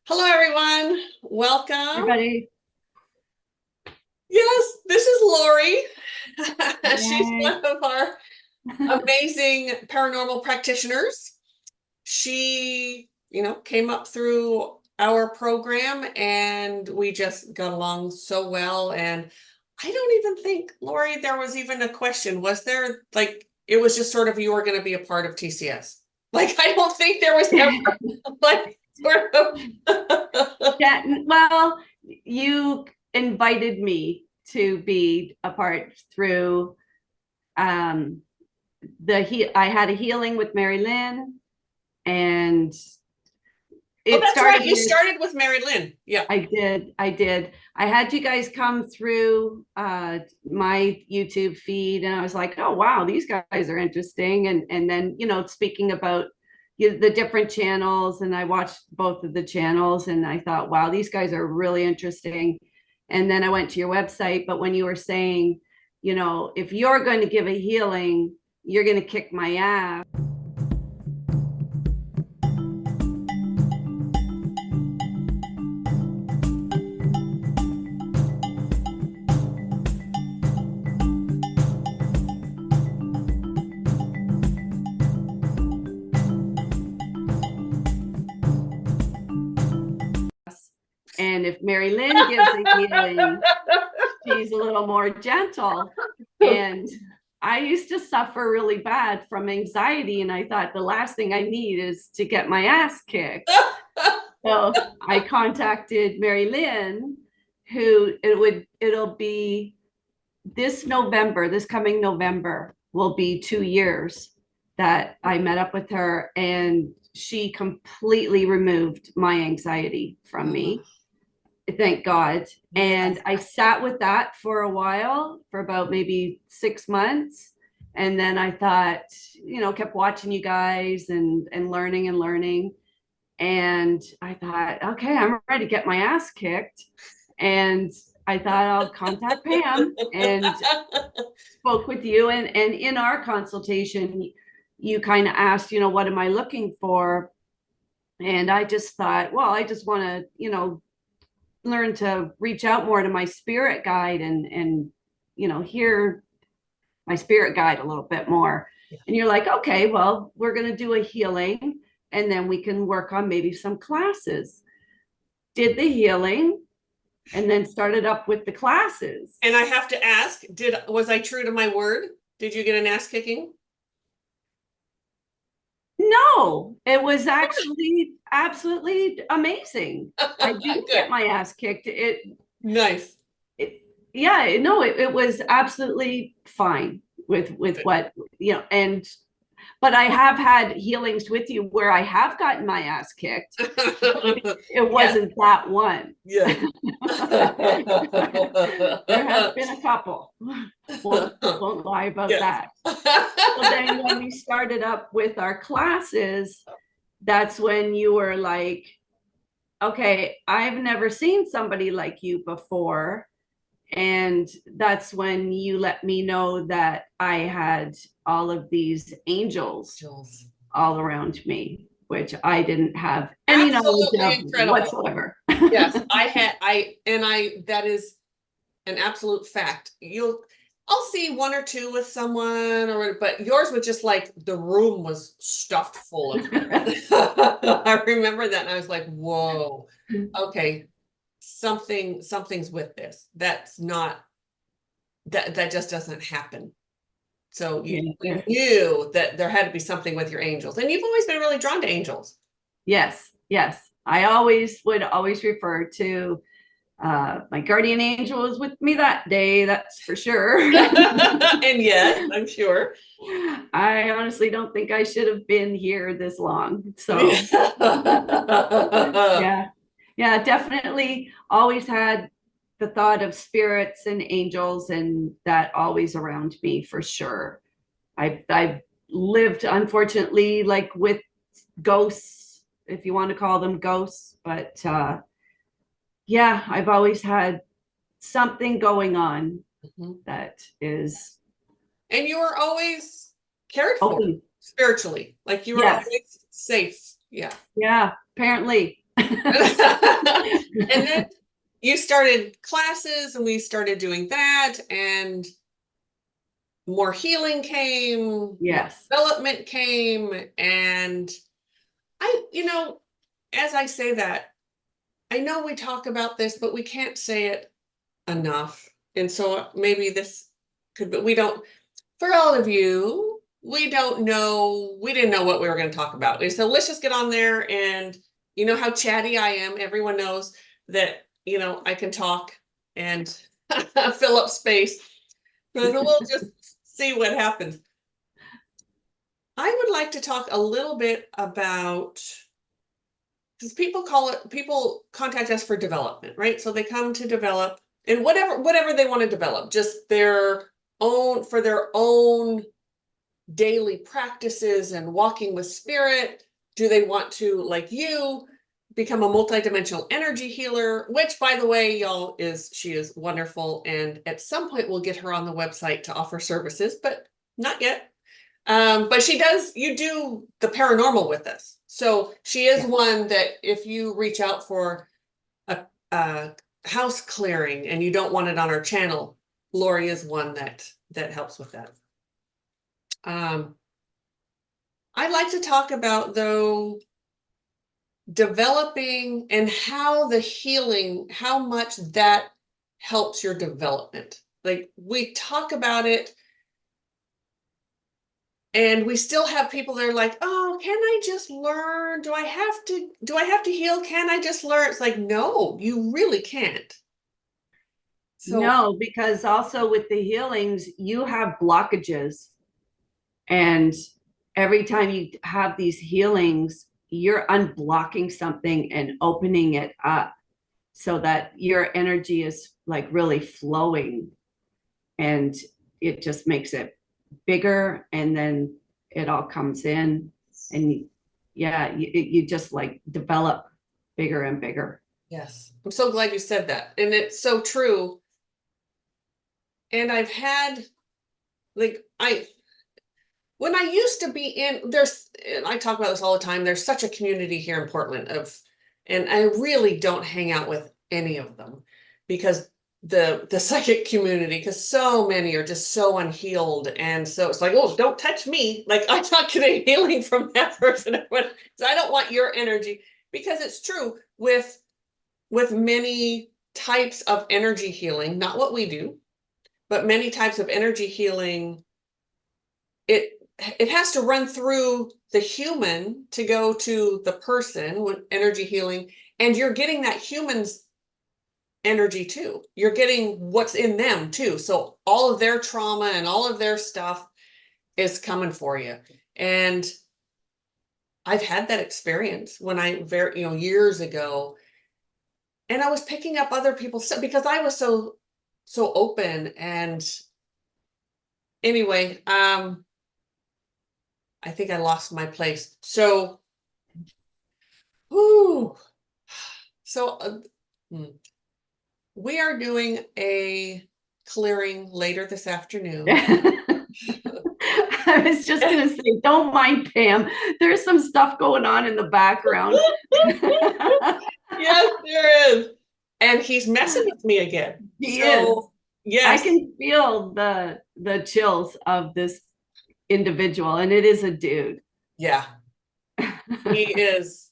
Hello, everyone. Welcome. Everybody, Yes, this is Lori. She's yay. one of our amazing paranormal practitioners. She, came up through our program and we just got along so well. And I don't even think, Lori, there was even a question. Was there like, it was just sort of you were going to be a part of TCS? Like, I don't think there was ever like sort of. Yeah, well, you invited me to be a part through um I had a healing with Mari-Lyn, and Oh, it that's right. started You with started with Mari-Lyn. Yeah. I did. I had you guys come through my YouTube feed, and I was like, oh wow, these guys are interesting. And then, speaking about the different channels, and I watched both of the channels and I thought, wow, these guys are really interesting. And then I went to your website, but when you were saying, if you're going to give a healing, you're going to kick my ass. And if Mari-Lyn gives a healing, she's a little more gentle. And I used to suffer really bad from anxiety, and I thought the last thing I need is to get my ass kicked. So I contacted Mari-Lyn, who it'll be this coming November will be 2 years that I met up with her, and she completely removed my anxiety from me. Thank God. And Yes. I sat with that for a while, for about maybe 6 months. And then I thought, kept watching you guys and learning and learning. And I thought, okay, I'm ready to get my ass kicked. And I thought I'll contact Pam, and spoke with you. And in our consultation, you kind of asked, what am I looking for? And I just thought, well, I just want to, learn to reach out more to my spirit guide and hear my spirit guide a little bit more. Yeah. And you're like, okay, well, we're going to do a healing, and then we can work on maybe some classes. Did the healing, and then started up with the classes. And I have to ask, was I true to my word? Did you get an ass kicking? No, it was actually absolutely amazing. I didn't get Good. my ass kicked. Nice. It yeah, no, it was absolutely fine with Good. what, and but I have had healings with you where I have gotten my ass kicked. It Yes. wasn't that one. Yes. There has been a couple. Won't lie about Yes. that. So then when we started up with our classes, that's when you were like, okay, I've never seen somebody like you before. And that's when you let me know that I had all of these angels Jules. all around me, which I didn't have any knowledge Absolutely of incredible. whatsoever. Yes, that is an absolute fact. I'll see one or two with someone, but yours was just like the room was stuffed full of them. I remember that, and I was like, "Whoa, okay, something's with this. That's not that just doesn't happen." So you knew that there had to be something with your angels, and you've always been really drawn to angels. Yes, yes. I always refer to my guardian angel was with me that day, that's for sure. And yes, I'm sure. I honestly don't think I should have been here this long. So yeah, yeah, definitely always had the thought of spirits and angels, and that always around me for sure. I've lived, unfortunately, like with ghosts, if you want to call them ghosts, but yeah, I've always had something going on Mhm. that is And you were always cared for open. spiritually, like you were Yes. always safe. Yeah. Yeah, apparently. And then you started classes and we started doing that, and more healing came, more Yes. development came. And as I say that, I know we talk about this, but we can't say it enough. And so maybe this but we don't, for all of you, we didn't know what we were going to talk about. And so let's just get on there, and you know how chatty I am. Everyone knows that, I can talk and fill up space. So we'll just see what happens. I would like to talk a little bit about, because people contact us for development, right? So they come to develop, and whatever they want to develop, just their own daily practices and walking with spirit. Do they want to, like you, become a multidimensional energy healer? Which, by the way, y'all, she is wonderful, and at some point we'll get her on the website to offer services, but not yet. But you do the paranormal with us. So she is one that if you reach out for a house clearing and you don't want it on our channel, Lori is one that helps with that. I'd like to talk about, though, developing and how much that helps your development. Like, we talk about it, and we still have people that are like, oh, can I just learn? Do I have to heal? Can I just learn? It's like, no, you really can't. So No, because also with the healings, you have blockages. And every time you have these healings, you're unblocking something and opening it up so that your energy is like really flowing, and it just makes it bigger, and then it all comes in, and you just like develop bigger and bigger. yes, I'm so glad you said that. And it's so true. And I've had, like, when I used to be and I talk about this all the time, there's such a community here in Portland and I really don't hang out with any of them, because the psychic community, because so many are just so unhealed. And so it's like, oh, don't touch me. Like, I'm not getting healing from that person. So I don't want your energy, because it's true with many types of energy healing, not what we do, but many types of energy healing, it has to run through the human to go to the person with energy healing, and you're getting that human's energy too. You're getting what's in them too. So all of their trauma and all of their stuff is coming for you. And I've had that experience when years ago, and I was picking up other people's stuff because I was so open. And anyway, I think I lost my place. So, whoo. So we are doing a clearing later this afternoon. I was just going to say, don't mind Pam. There's some stuff going on in the background. Yes, there is. And he's messing with me again. He is. Yes. I can feel the chills of this individual, and it is a dude. Yeah. He is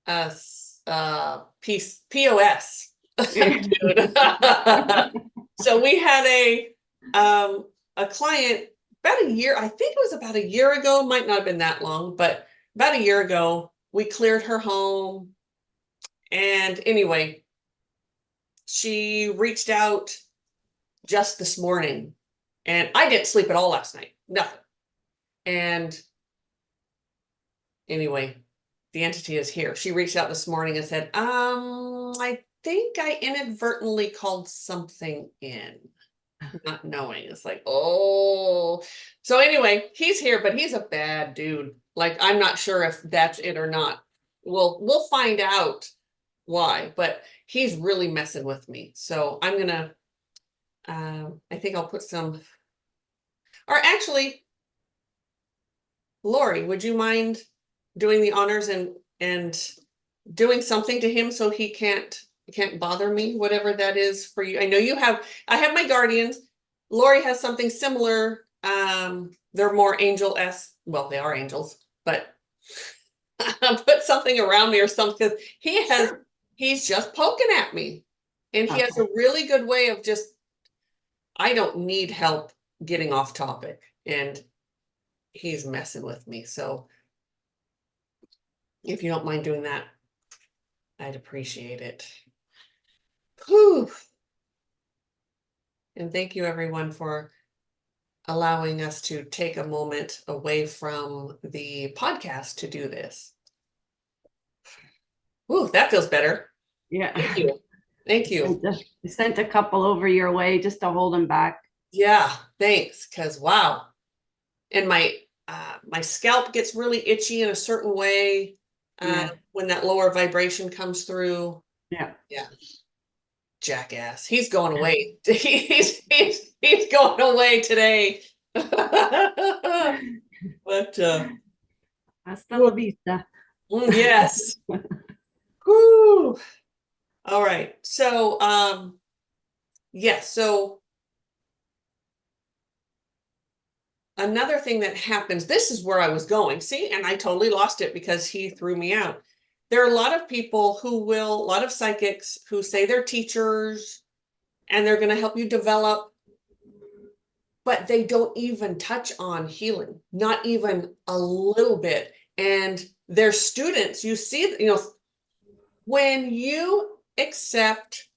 a POS. Dude. So we had a client about a year, I think it was about a year ago, might not have been that long, but about a year ago, we cleared her home. And anyway, she reached out just this morning, and I didn't sleep at all last night, nothing. And anyway, the entity is here. She reached out this morning and said, I think I inadvertently called something in, not knowing. It's like, oh. So anyway, he's here, but he's a bad dude. Like, I'm not sure if that's it or not. We'll find out why, but he's really messing with me. So I'm gonna, I think I'll put some, or actually, Lori, would you mind doing the honors and doing something to him so he can't bother me, whatever that is for you. I know I have my guardians. Lori has something similar. They're more angel-esque. Well, they are angels, but put something around me or something, because he's just poking at me. And he has a really good way of just, I don't need help getting off topic, and he's messing with me. So if you don't mind doing that, I'd appreciate it. Whew. And thank you everyone for allowing us to take a moment away from the podcast to do this. Ooh, that feels better. Yeah. Thank you. Thank you. I sent a couple over your way just to hold them back. Yeah, thanks. Because wow. And my scalp gets really itchy in a certain way when that lower vibration comes through. Yeah. Yeah. Jackass. He's going away. He's going away today. But hasta la vista. Yes. Whew. All right. So yes, so another thing that happens, this is where I was going. See, and I totally lost it because he threw me out. There are a lot of people a lot of psychics who say they're teachers and they're going to help you develop, but they don't even touch on healing, not even a little bit. And their students, you see, when you accept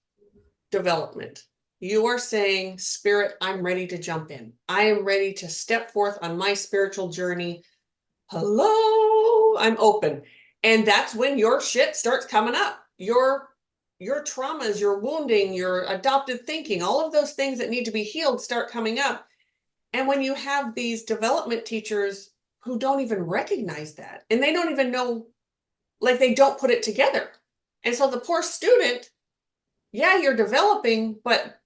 development, you are saying, Spirit, I'm ready to jump in. I am ready to step forth on my spiritual journey. Hello, I'm open. And that's when your shit starts coming up. Your traumas, your wounding, your adopted thinking, all of those things that need to be healed start coming up. And when you have these development teachers who don't even recognize that, and they don't even know, like they don't put it together. And so the poor student, yeah, you're developing, but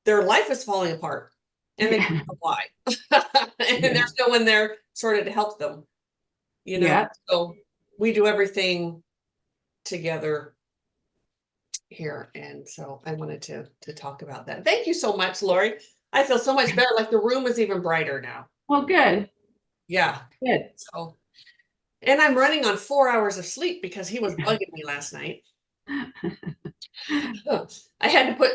their life is falling apart and they don't know why. And there's no one there sort of to help them, So we do everything together here. And so I wanted to talk about that. Thank you so much, Lori. I feel so much better. Like the room is even brighter now. Well, good. Yeah. Good. So, and I'm running on 4 hours of sleep because he was bugging me last night. I had to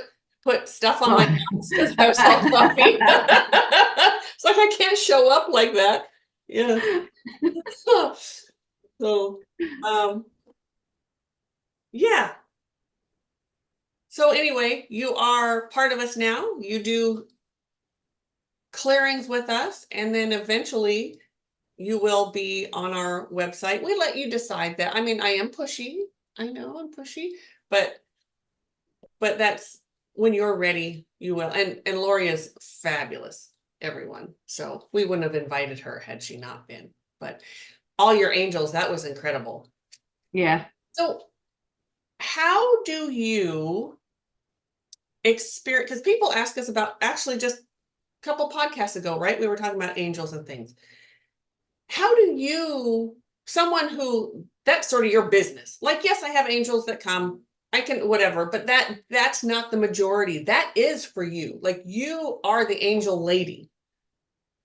put stuff on my house because I was all fluffy. It's like I can't show up like that. Yeah. So, yeah. So anyway, you are part of us now. You do clearings with us, and then eventually you will be on our website. We let you decide that. I mean, I am pushy. I know I'm pushy, but that's when you're ready, you will. And Lori is fabulous, everyone. So we wouldn't have invited her had she not been. But all your angels, that was incredible. Yeah. So how do you experience, because people ask us about, actually just a couple podcasts ago, right? We were talking about angels and things. How do you, someone who, that's sort of your business. Like, yes, I have angels that come, I can, whatever, but that's not the majority. That is for you. Like, you are the angel lady.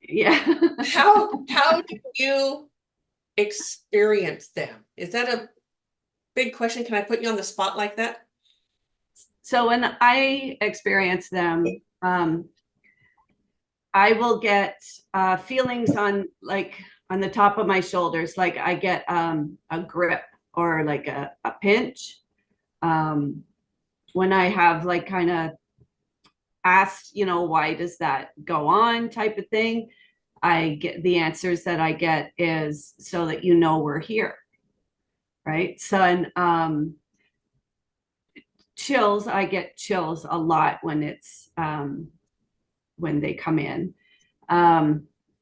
Yeah. How do you experience them? Is that a big question? Can I put you on the spot like that? So when I experience them, I will get feelings on the top of my shoulders. Like I get a grip or like a pinch. When I have like kind of asked, why does that go on type of thing, I get the answers that I get is so that we're here. Right. So, and chills, I get chills a lot when it's when they come in.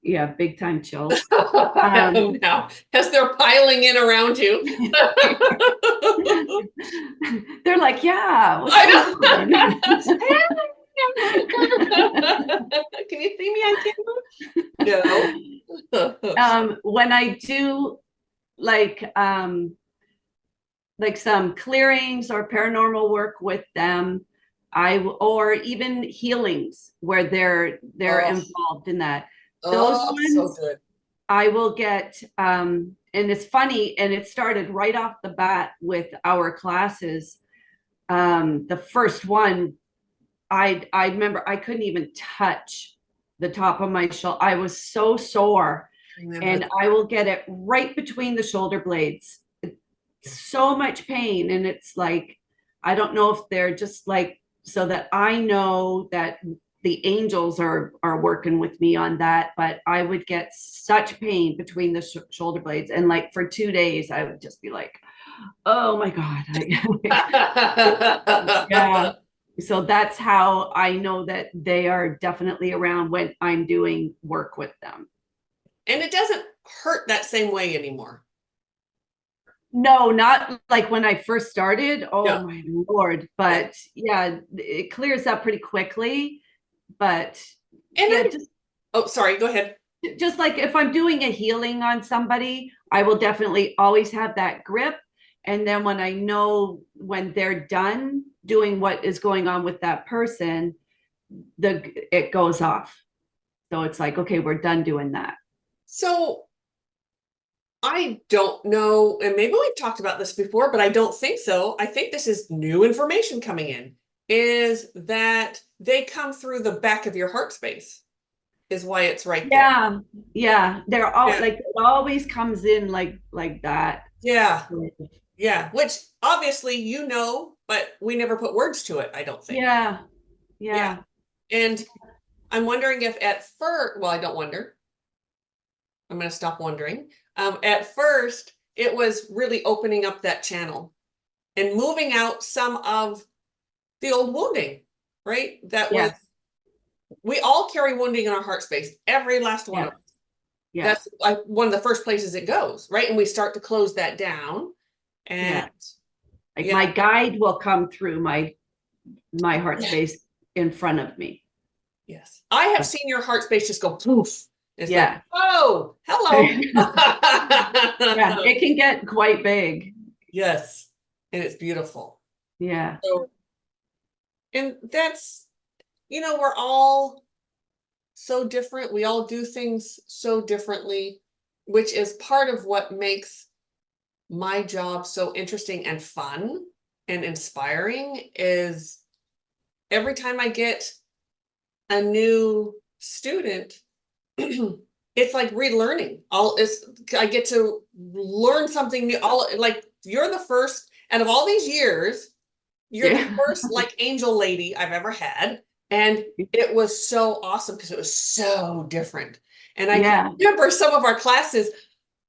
Yeah, big time chills. Now, because they're piling in around you. They're like, yeah. Can you see me on camera? No. When I do like like some clearings or paranormal work with them. Or even healings where they're Oh, involved in that. Those oh, so ones good. I will get, and it's funny, and it started right off the bat with our classes. The first one, I remember I couldn't even touch the top of my shoulder. I was so sore, Remember and that. I will get it right between the shoulder blades. So much pain, and it's like, I don't know if they're just like, so that I know that the angels are working with me on that, but I would get such pain between the shoulder blades, and like for 2 days I would just be like, oh my god. Yeah, so that's how I know that they are definitely around when I'm doing work with them. And it doesn't hurt that same way anymore. No, not like when I first started. Oh Yeah. my Lord. Yeah. But yeah, it clears up pretty quickly. But And yeah, I, oh, sorry, go ahead. just like if I'm doing a healing on somebody, I will definitely always have that grip. And then when I know when they're done doing what is going on with that person, it goes off. So it's like, okay, we're done doing that. So I don't know, and maybe we've talked about this before, but I don't think so. I think this is new information coming in, is that they come through the back of your heart space, is why it's right there. Yeah, yeah. They're all Yeah. like, it always comes in like that. Yeah. Yeah. Which obviously but we never put words to it, I don't think. Yeah, Yeah. yeah, And I'm wondering if at first, well, I don't wonder. I'm going to stop wondering. At first, it was really opening up that channel and moving out some of the old wounding, right? That was, yes, we all carry wounding in our heart space, every last one yeah, of us. yeah, That's like one of the first places it goes, right? And we start to close that down. And yeah. Like yeah, my guide will come through my heart yeah, space in front of me. yes. I have seen your heart space just go poof. It's like, Yeah. oh, hello. Yeah, it can get quite big. Yes. And it's beautiful. Yeah. So, and that's, we're all so different. We all do things so differently, which is part of what makes my job so interesting and fun and inspiring is every time I get a new student, it's like relearning. I get to learn something new. All like you're the first, and of all these years, you're the Yeah. first like angel lady I've ever had. And it was so awesome because it was so different. And I can Yeah. remember some of our classes,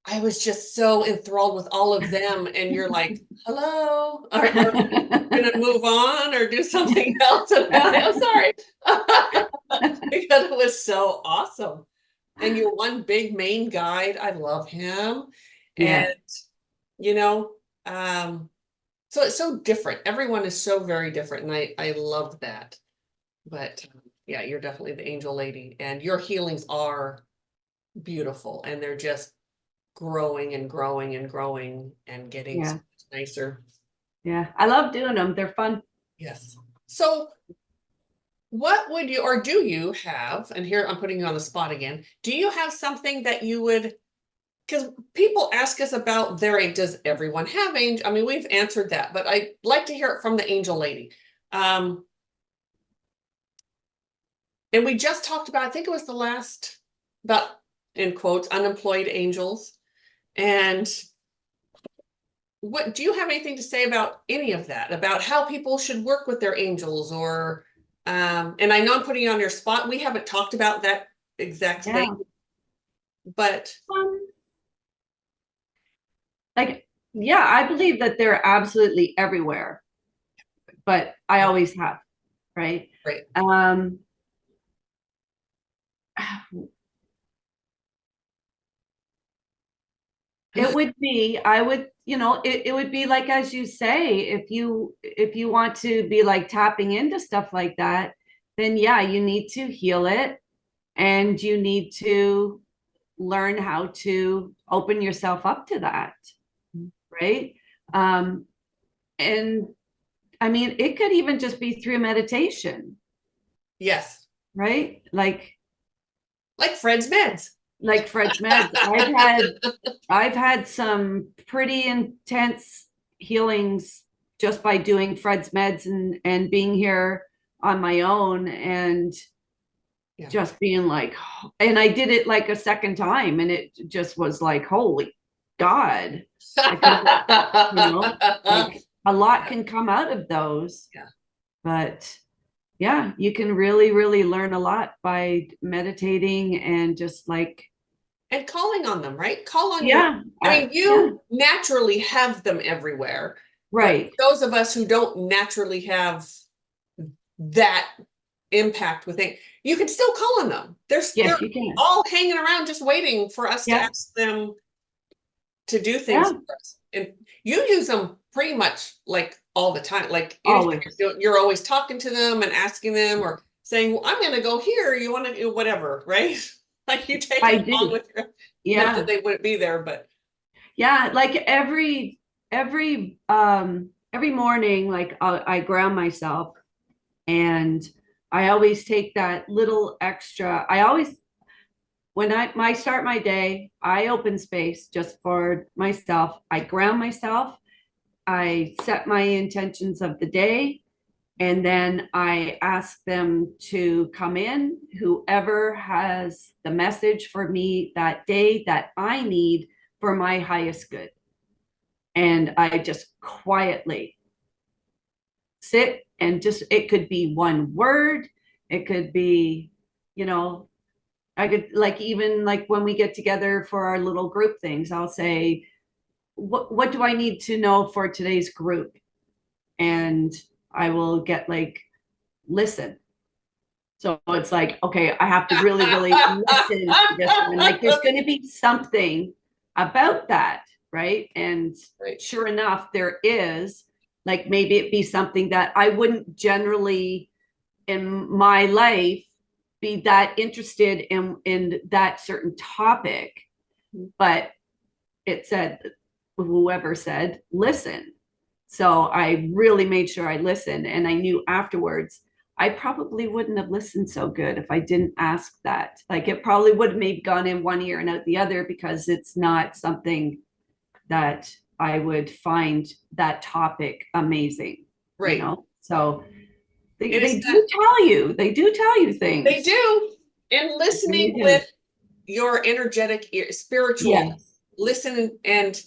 I was just so enthralled with all of them. And you're like, hello, are we gonna move on or do something else? And I'm like, I'm sorry. Because it was so awesome. And your one big main guide, I love him. And Yeah. you know, um, so it's so different. Everyone is so very different, and I love that. But yeah, you're definitely the angel lady, and your healings are beautiful, and they're just growing and growing and growing and getting so Yeah. much nicer. Yeah. I love doing them. They're fun. Yes. So what would you, or do you have, and here I'm putting you on the spot again, do you have something that you would, because people ask us about does everyone have angel? I mean, we've answered that, but I'd like to hear it from the angel lady. Um, and we just talked about, I think it was the last, about, in quotes, unemployed angels. And what do you have anything to say about any of that, about how people should work with their angels, or and I know I'm putting you on your spot. We haven't talked about that exact thing, Yeah. but Um, like, yeah, I believe that they're absolutely everywhere, but I always have, right? right. Um, it would be, I would, it would be like, as you say, if you want to be like tapping into stuff like that, then yeah, you need to heal it, and you need to learn how to open yourself up to that, right? and I mean, it could even just be through meditation, Yes. right? Like Fred's meds. Like Fred's meds. I've had some pretty intense healings just by doing Fred's meds and being here on my own and Yeah. just being like, and I did it like a second time and it just was like, holy God. Like, like a lot can come out of those. Yeah. But yeah, you can really, really learn a lot by meditating and just like, And calling on them, right? Call on your, yeah, I mean, yeah, you naturally have them everywhere. But right. those of us who don't naturally have that impact with it, you can still call on them. They're Yes, you can. all hanging around just waiting for us to Yeah, ask them to do things yeah, for us. And you use them pretty much like all the time. Like anytime always. you're always talking to them and asking them or saying, well, I'm going to go here. You want to do whatever, right? Like you take I them along do. with you. Not that Yeah. they wouldn't be there, but Yeah, like every morning, like I ground myself and I always take that little extra. I always when I start my day, I open space just for myself. I ground myself. I set my intentions of the day, and then I ask them to come in, whoever has the message for me that day that I need for my highest good. And I just quietly sit and just, it could be one word, it could be, you know, I could like even like when we get together for our little group things, I'll say, what do I need to know for today's group? And I will get like, listen. So it's like, okay, I have to really, really listen to this one. Like there's going to be something about that, right? And right. sure enough, there is. Like maybe it be something that I wouldn't generally in my life be that interested in that certain topic, but it said whoever said listen. So I really made sure I listened, and I knew afterwards I probably wouldn't have listened so good if I didn't ask that. Like it probably would have maybe gone in one ear and out the other because it's not something that I would find that topic amazing, Right. So It they is do tell you, they do tell you things. they do. And listening with your energetic ear, spiritual, Yes. listen and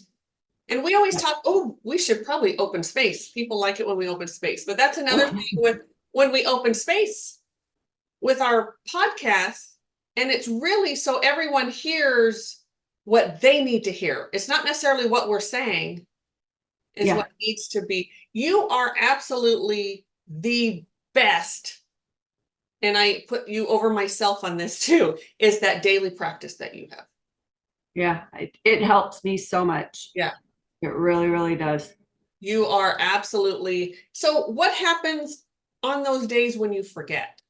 we always talk, oh, we should probably open space. People like it when we open space. But that's another thing with when we open space with our podcast. And it's really so everyone hears what they need to hear. It's not necessarily what we're saying, is what needs to be. You are absolutely the best. And I put you over myself on this too, is that daily practice that you have. Yeah, it helps me so much. Yeah. It really, really does. You are absolutely. So what happens on those days when you forget?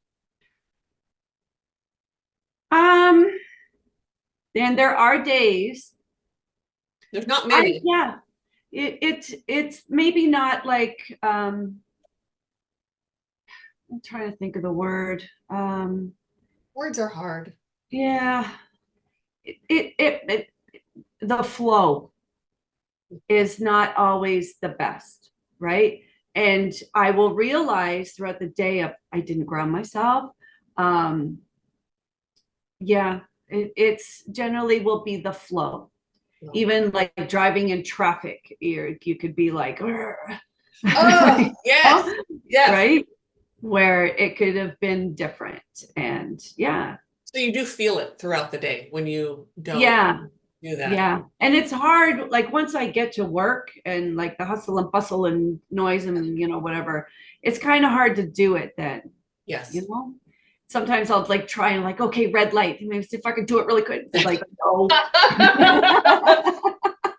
And there are days. There's not many. Yeah. It's maybe not like I'm trying to think of the word. Words are hard. Yeah. It the flow is not always the best, right? And I will realize throughout the day of I didn't ground myself. Yeah, it's generally will be the flow. No. Even like driving in traffic, you could be like, oh yes, yes. Right? Where it could have been different. And yeah. So you do feel it throughout the day when you don't do that. Yeah. And it's hard, like once I get to work and like the hustle and bustle and noise and whatever, it's kind of hard to do it then. Yes. Sometimes I'll like try and like, okay, red light. Maybe see if I can do it really quick. It's like, no.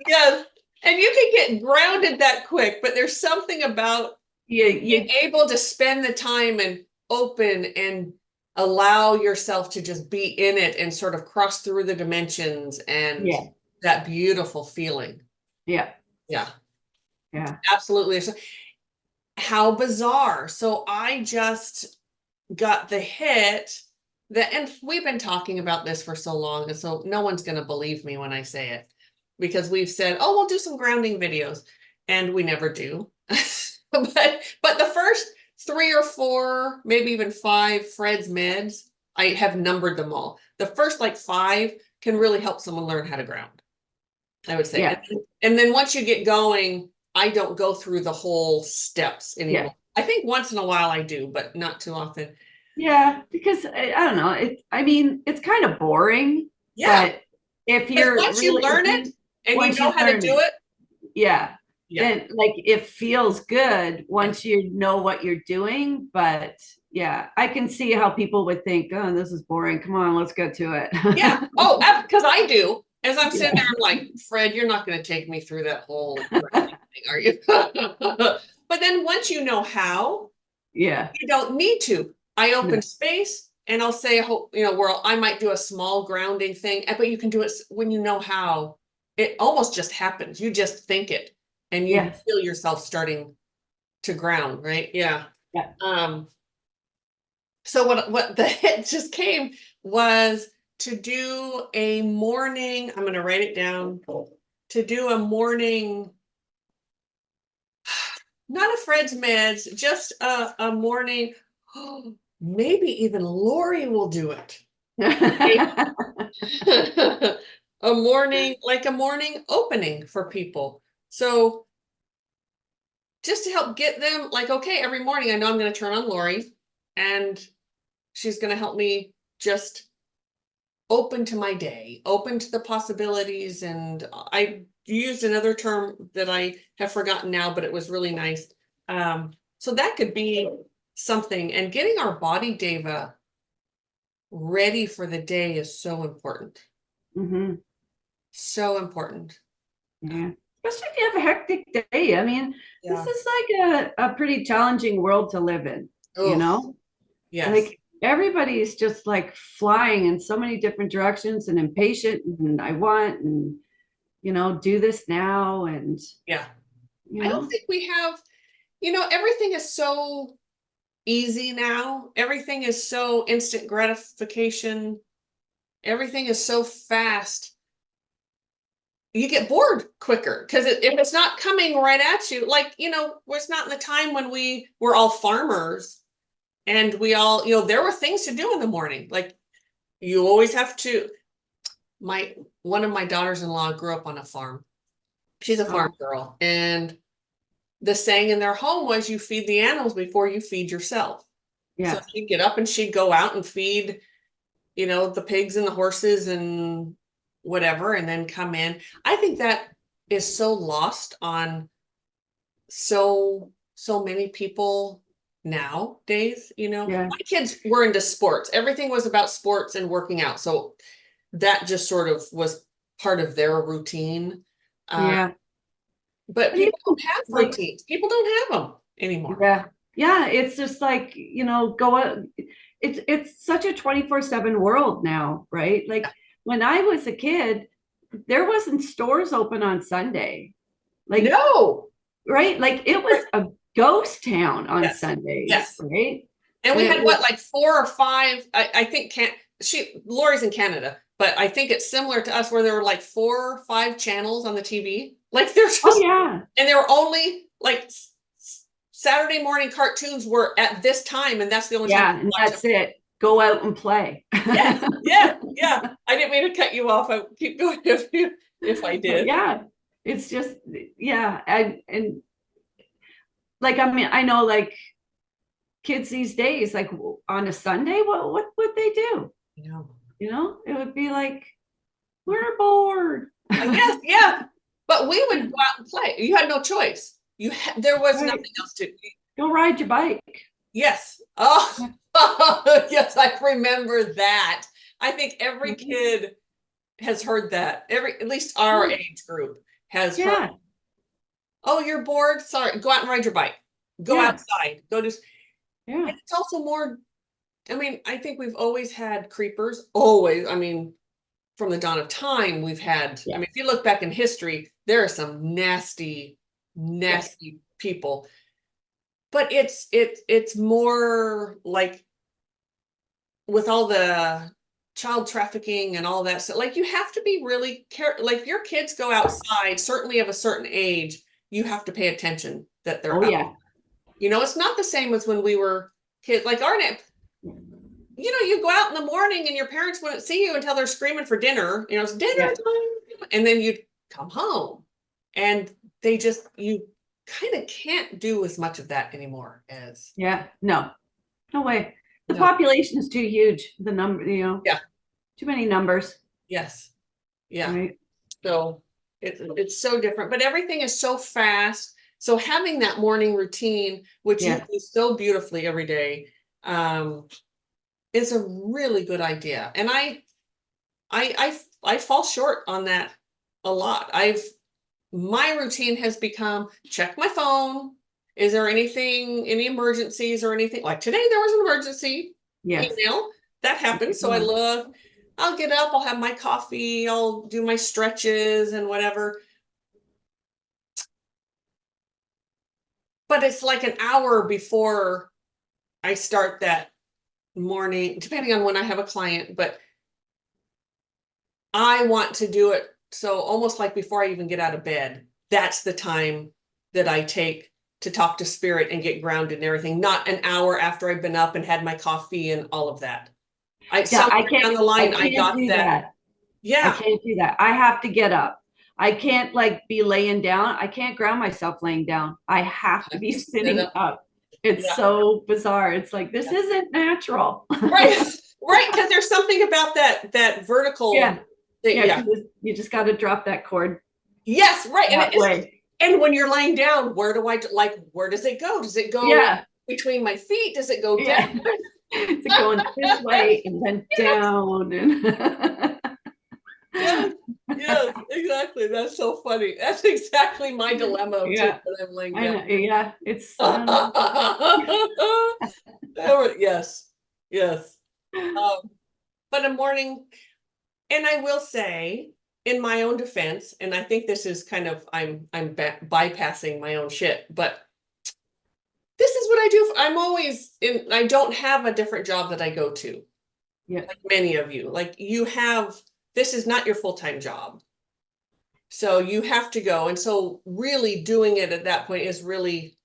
Yes. And you can get grounded that quick, but there's something about being able to spend the time and open and allow yourself to just be in it and sort of cross through the dimensions and that beautiful feeling. Yeah. Yeah. Yeah. Absolutely. So how bizarre. So I just got the hit that, and we've been talking about this for so long, and so no one's going to believe me when I say it, because we've said, oh, we'll do some grounding videos, and we never do. But the first 3 or 4, maybe even 5 Fred's meds, I have numbered them all. The first like 5 can really help someone learn how to ground, I would say. Yeah. And then once you get going, I don't go through the whole steps anymore. Yeah. I think once in a while I do, but not too often. Yeah, because I don't know. I mean, it's kind of boring, Yeah, but if because you're once you really, learn it and you once know you how to learn do it, it, yeah, yeah, then like it feels good once you know what you're doing. But yeah, I can see how people would think, oh, this is boring. Come on, let's get to it. yeah. Oh, because I do. As I'm sitting Yeah. there, I'm like, Fred, you're not going to take me through that whole grounding thing, are you? But then once you know how, Yeah. you don't need to. I Yeah. open space and I'll say, where I might do a small grounding thing, but you can do it when you know how. It almost just happens. You just think it and you Yes. feel yourself starting to ground, right? Yeah. Yeah. Um, so what the hit just came was to do a morning, I'm going to write it down, to do a morning, not a Fred's meds, just a morning. Maybe even Lori will do it. A morning, like a morning opening for people. So just to help get them like, okay, every morning I know I'm going to turn on Lori and she's going to help me just open to my day, open to the possibilities. And I used another term that I have forgotten now, but it was really nice. So that could be something. And getting our body, Deva, ready for the day is so important. Hmm. So important. Yeah. Especially if you have a hectic day. I mean, this Yeah. is like a pretty challenging world to live in, you Oh, know? yes. Like everybody is just like flying in so many different directions and impatient and I want and do this now and Yeah. you I don't know think we have, everything is so easy now. Everything is so instant gratification. Everything is so fast. You get bored quicker because if it's not coming right at you, like, it's not in the time when we were all farmers and we all, there were things to do in the morning. Like you always have to, one of my daughters-in-law grew up on a farm. She's a farm oh girl. And the saying in their home was you feed the animals before you feed yourself. So yeah she'd get up and she'd go out and feed, the pigs and the horses and whatever, and then come in. I think that is so lost on so many people nowadays. yeah My kids were into sports. Everything was about sports and working out. So that just sort of was part of their routine. Uh, yeah but but even people don't have like routines. People don't have them anymore. yeah it's just like go out. It's such a 24/7 world now, right? Like when I was a kid there wasn't stores open on Sunday, like No. right, like it was a ghost town on Yes. Sundays, Yes. right? And And we it had was what, like 4 or 5, I think Lori's in Canada, but I think it's similar to us where there were like 4 or 5 channels on the TV. Like there's oh just, yeah and there were only like Saturday morning cartoons were at this time, and that's the only time you yeah could and watch them. that's it, go out and play. Yes, yeah, yeah. I didn't mean to cut you off. I keep going if I But did. yeah, it's just yeah, and like I mean I know like kids these days, like on a Sunday, what would they do? Yeah. It would be like we're bored. Yes, yeah. But we would go out and play. You had no choice. There was Right, nothing else to. go ride your bike. Yes. Oh, yes, I remember that. I think every kid has heard that. At least our age group has heard, Yeah, oh, you're bored? Sorry, go out and ride your bike. Go yeah, outside. Go do. yeah, And it's also more, I mean, I think we've always had creepers. Always. I mean, from the dawn of time, we've had, I yeah, mean, if you look back in history, there are some nasty nasty people. But it's more like with all the child trafficking and all that stuff, like you have to be really careful. Like if your kids go outside, certainly of a certain age, you have to pay attention that they're Oh out. yeah. You know, it's not the same as when we were kids. Like you know, you go out in the morning and your parents wouldn't see you until they're screaming for dinner. You know, it's dinner Yeah. time, and then you'd come home, and you kind of can't do as much of that anymore as Yeah. No. No way. The no. population is too huge. The number, Yeah. too many numbers. Yes. Yeah. Right. So it's so different, but everything is so fast. So having that morning routine, which you Yeah. do so beautifully every day, is a really good idea. And I fall short on that a lot. My routine has become check my phone. Is there any emergencies or anything? Like today there was an emergency Yes. email that happened. So I look, I'll get up, I'll have my coffee, I'll do my stretches and whatever. But it's like an hour before I start that morning, depending on when I have a client, but I want to do it. So almost like before I even get out of bed, that's the time that I take to talk to spirit and get grounded and everything, not an hour after I've been up and had my coffee and all of that. Somewhere down the line, I can't got do that. that. I Yeah. can't do that. I have to get up. I can't like be laying down. I can't ground myself laying down. I have to be sitting up. It's Yeah. so bizarre. It's like, this isn't natural. Right. Right. Because there's something about that vertical. Yeah. Thing. Yeah. You just got to drop that cord Yes. Right. that way. And when you're laying down, where does it go? Does it go Yeah. between my feet? Does it go Yeah. down? It's going this way and then down. And Yes, yes, exactly. That's so funny. That's exactly my dilemma too, yeah. when I'm laying I know. down. Yeah. It's Yes, yes. But a morning, and I will say, in my own defense, and I think this is kind of bypassing my own shit, but this is what I do. I'm always in. I don't have a different job that I go to. Yeah. Like many of you, like you have. This is not your full-time job. So you have to go. And so really doing it at that point is really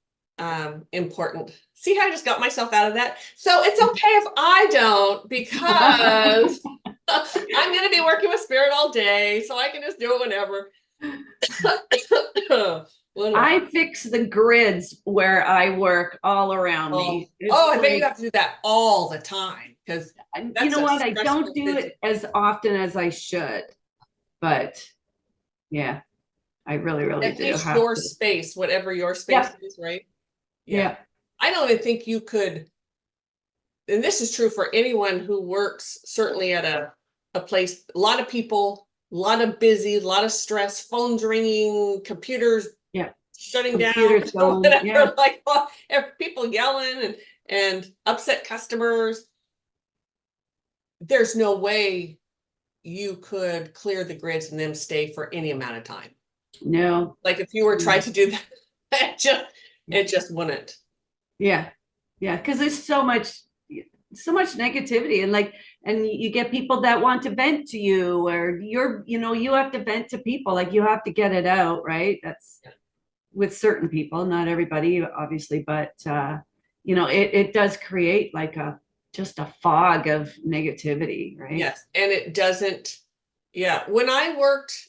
important. See how I just got myself out of that? So it's okay if I don't, because I'm going to be working with spirit all day. So I can just do it whenever. I fix the grids where I work all around me. I bet you have to do that all the time, because you know what? I don't do it as often as I should, but yeah, I really, really at do least have your to. space, whatever your space is, right? Yeah. I don't even think you could, and this is true for anyone who works certainly at a place, a lot of people, a lot of busy, a lot of stress, phones ringing, computers shutting Computers down, going, whatever, like people yelling and upset customers. There's no way you could clear the grids and them stay for any amount of time. No. Like if you were trying to do that, it just wouldn't. Yeah. Yeah. Because there's so much negativity, and you get people that want to vent to you, or you have to vent to people, like you have to get it out, right? That's with certain people, not everybody, obviously, but it does create like just a fog of negativity, right? Yes, and it doesn't. Yeah, when I worked,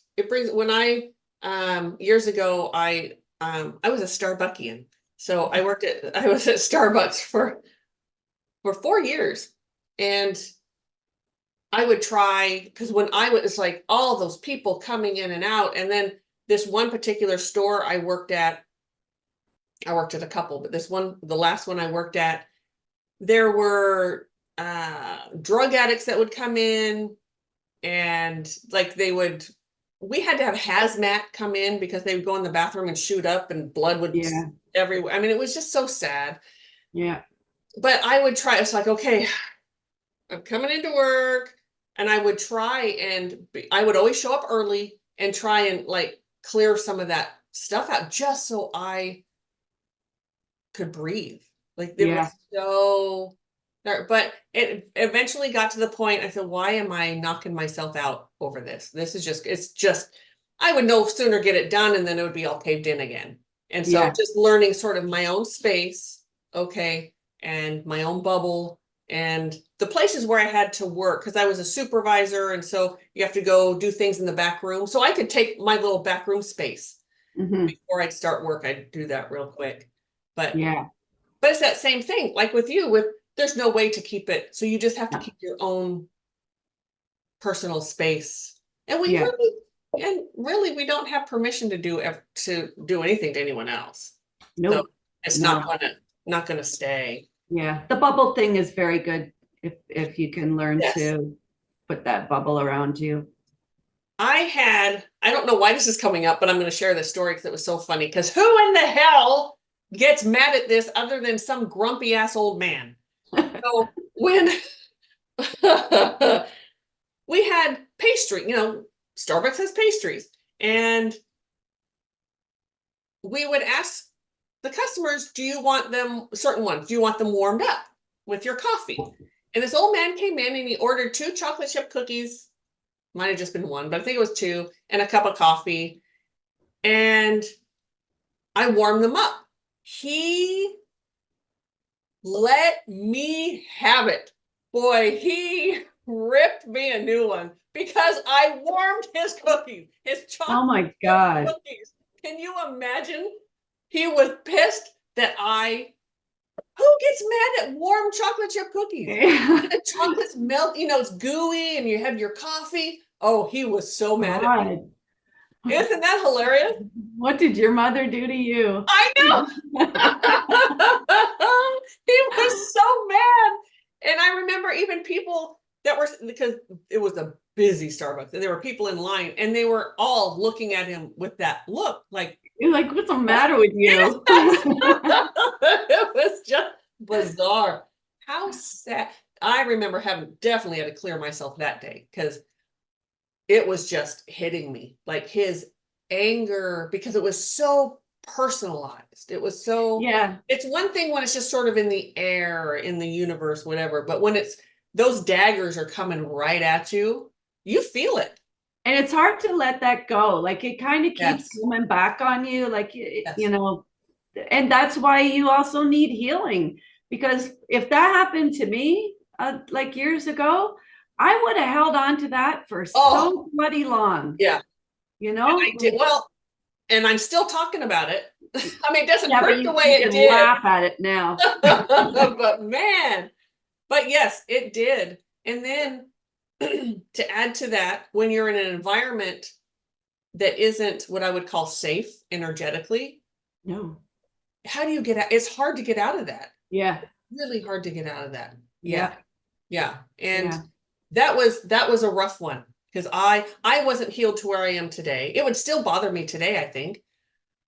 years ago, I was a Starbuckian. So I was at Starbucks for 4 years, and I would try, because when I was like all those people coming in and out, and then this one particular store I worked at a couple, but the last one I worked at, there were drug addicts that would come in, and like we had to have hazmat come in because they would go in the bathroom and shoot up and blood would everywhere. I mean, it was just so sad. Yeah. But I would try. It's like, okay, I'm coming into work, and I would try I would always show up early and try and like clear some of that stuff out just so I could breathe. Like it Yeah. was so dark, but it eventually got to the point I said, why am I knocking myself out over this? This is just, it's just, I would no sooner get it done and then it would be all caved in again. And so Yeah. just learning sort of my own space, okay, and my own bubble and the places where I had to work because I was a supervisor. And so you have to go do things in the back room. So I could take my little back room space Hmm. before I'd start work. I'd do that real quick. But Yeah. but it's that same thing, like with you, with there's no way to keep it. So you just have to keep your own personal space. And Yeah. really we don't have permission to do anything to anyone else. So Nope. it's No. not gonna stay. Yeah. The bubble thing is very good if you can learn Yes. to put that bubble around you. I don't know why this is coming up, but I'm gonna share this story because it was so funny. Because who in the hell gets mad at this other than some grumpy ass old man? So when we had pastry, Starbucks has pastries, and we would ask the customers, do you want them, certain ones, do you want them warmed up with your coffee? And this old man came in and he ordered 2 chocolate chip cookies, might have just been 1, but I think it was 2, and a cup of coffee. And I warmed them up. He let me have it. Boy, he ripped me a new one because I warmed his cookies, his Oh chocolate my chip God. cookies. Can you imagine? He was pissed that who gets mad at warm chocolate chip cookies? The chocolate's melt, it's gooey and you have your coffee. Oh, he was so mad at me. God. Isn't that hilarious? What did your mother do to you? I know. He was so mad. And I remember even people that were, because it was a busy Starbucks and there were people in line and they were all looking at him with that look like, You're like, what's the matter with you? it was just bizarre. How sad. I remember definitely had to clear myself that day because it was just hitting me like his anger because it was so personalized. It was so, Yeah. it's one thing when it's just sort of in the air or in the universe, whatever, but when it's those daggers are coming right at you, you feel it. And it's hard to let that go. Like it kind of keeps Yes. coming back on you. Like, Yes. and that's why you also need healing. Because if that happened to me, like years ago, I would have held on to that for Oh, so bloody long, yeah. And I did Like, well, and I'm still talking about it. I mean, it doesn't yeah, but hurt the you way it can did, laugh at it now. but man, but yes, it did. And then to add to that, when you're in an environment that isn't what I would call safe energetically, No. how do you get out? It's hard to get out of that. Yeah. Really hard to get out of that. Yeah. Yeah. Yeah. And Yeah. that was a rough one because I wasn't healed to where I am today. It would still bother me today, I think,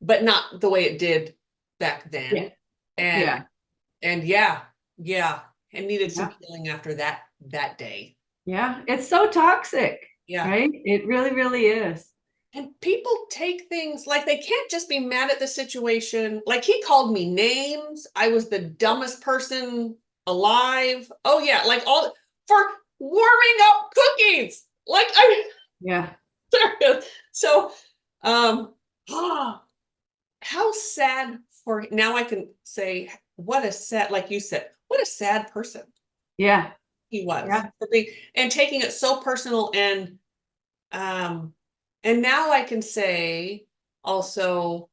but not the way it did back Yeah. then. And Yeah. and yeah, and needed some Yeah. healing after that day. Yeah. It's so toxic, Yeah. right? It really, really is. And people take things like they can't just be mad at the situation. Like he called me names. I was the dumbest person alive. Oh yeah, like all for warming up cookies. Like I Yeah. serious. So ah, how sad for now I can say what a sad, like you said, what a sad person Yeah. he was Yeah. for being and taking it so personal um and now I can say also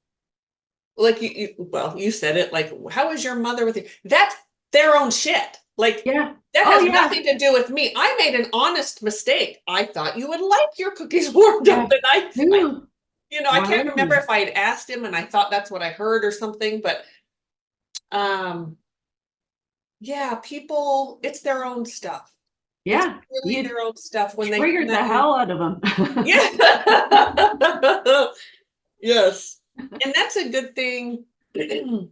like you said it like how is your mother with you? That's their own shit. Like Yeah. that Oh has yeah. nothing to do with me. I made an honest mistake. I thought you would like your cookies warmed Yeah. up and I True. I can't remember 100. if I had asked him and I thought that's what I heard or something, but um yeah, people, it's their own stuff. It's Yeah. really You their own stuff when they come triggered at the you. hell out of them. Yeah. Yes. And that's a good thing to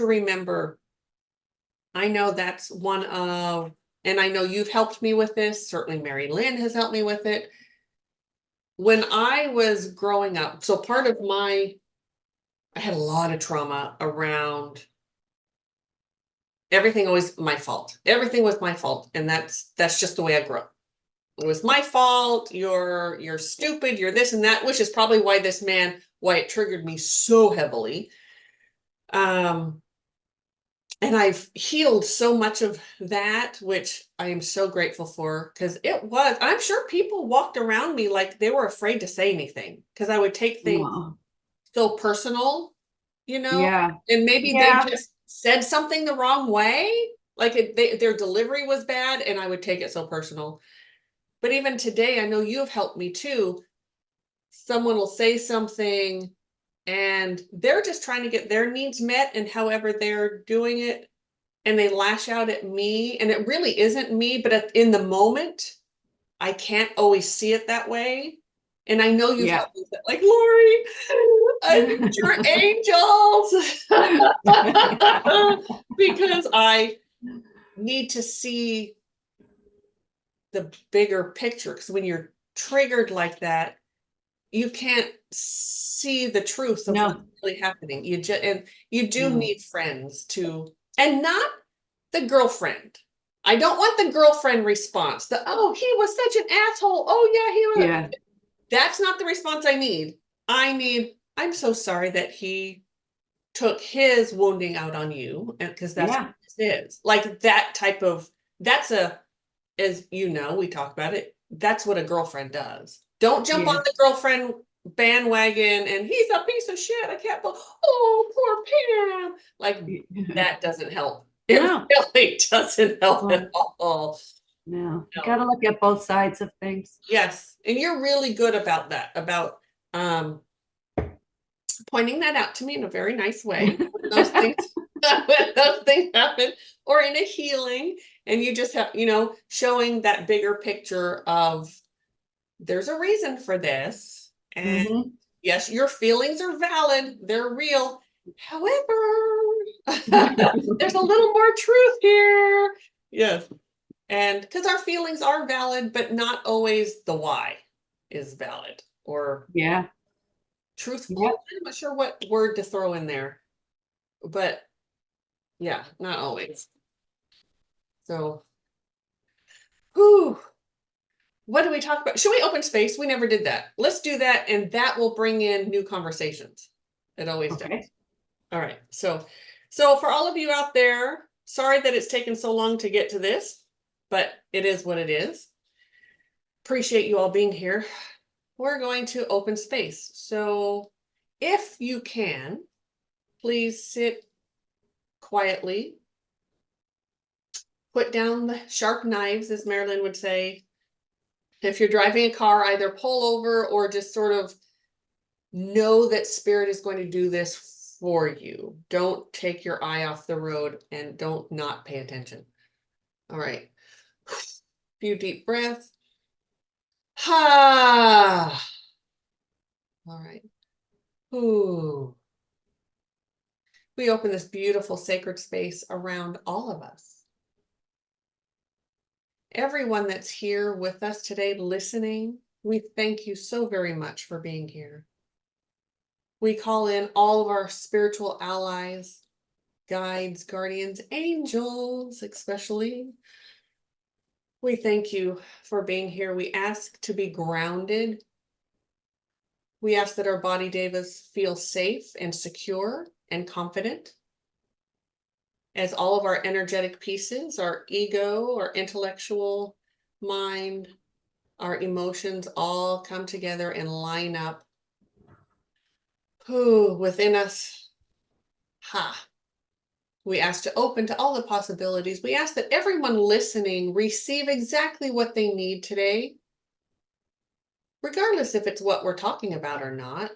remember. I know that's one of, and I know you've helped me with this. Certainly Mari-Lyn has helped me with it. When I was growing up, so part of my I had a lot of trauma around everything always my fault. Everything was my fault. And that's just the way I grew up. It was my fault. You're stupid. You're this and that, which is probably why why it triggered me so heavily. And I've healed so much of that, which I am so grateful for, because I'm sure people walked around me like they were afraid to say anything because I would take things Wow. so personal, Yeah. and maybe they Yeah. just said something the wrong way, like their delivery was bad, and I would take it so personal. But even today, I know you have helped me too. Someone will say something and they're just trying to get their needs met, and however they're doing it, and they lash out at me, and it really isn't me, but in the moment, I can't always see it that way. And I know you've Yeah. helped me with that. Like, Lori, I think you're angels. Because I need to see the bigger picture. Because when you're triggered like that, you can't see the truth of what's No, really happening. And you do no. need friends and not the girlfriend. I don't want the girlfriend response. Oh, he was such an asshole. Oh yeah, he was. Yeah. That's not the response I need. I'm so sorry that he took his wounding out on you, and because that's what Yeah. it is. Like that type of that's a as we talk about it. That's what a girlfriend does. Don't jump on Yeah. the girlfriend bandwagon and he's a piece of shit. I can't believe, oh, poor Pam. Like that doesn't help. It No, really doesn't help at no, all. no. You No. gotta look at both sides of things. Yes. And you're really good about that, about um pointing that out to me in a very nice way. When those things when those things happen, or in a healing, and you just have, showing that bigger picture of there's a reason for this. And Mhm. yes, your feelings are valid, they're real. However, there's a little more truth here. Yes. And because our feelings are valid, but not always the why is valid or Yeah. truthful. Yeah. I'm not sure what word to throw in there, but yeah, not always. So, whew, what do we talk about? Should we open space? We never did that. Let's do that, and that will bring in new conversations. It always does. Okay. All right. So for all of you out there, sorry that it's taken so long to get to this, but it is what it is. Appreciate you all being here. We're going to open space. So if you can, please sit quietly. Put down the sharp knives, as Mari-Lyn would say. If you're driving a car, either pull over or just sort of know that spirit is going to do this for you. Don't take your eye off the road and don't not pay attention. All right. Few deep breaths. Ha. All right. Ooh. We open this beautiful sacred space around all of us. Everyone that's here with us today listening, we thank you so very much for being here. We call in all of our spiritual allies, guides, guardians, angels, especially. We thank you for being here. We ask to be grounded. We ask that our body devas feel safe and secure and confident. As all of our energetic pieces, our ego, our intellectual mind, our emotions all come together and line up within us. Ha. We ask to open to all the possibilities. We ask that everyone listening receive exactly what they need today, regardless if it's what we're talking about or not.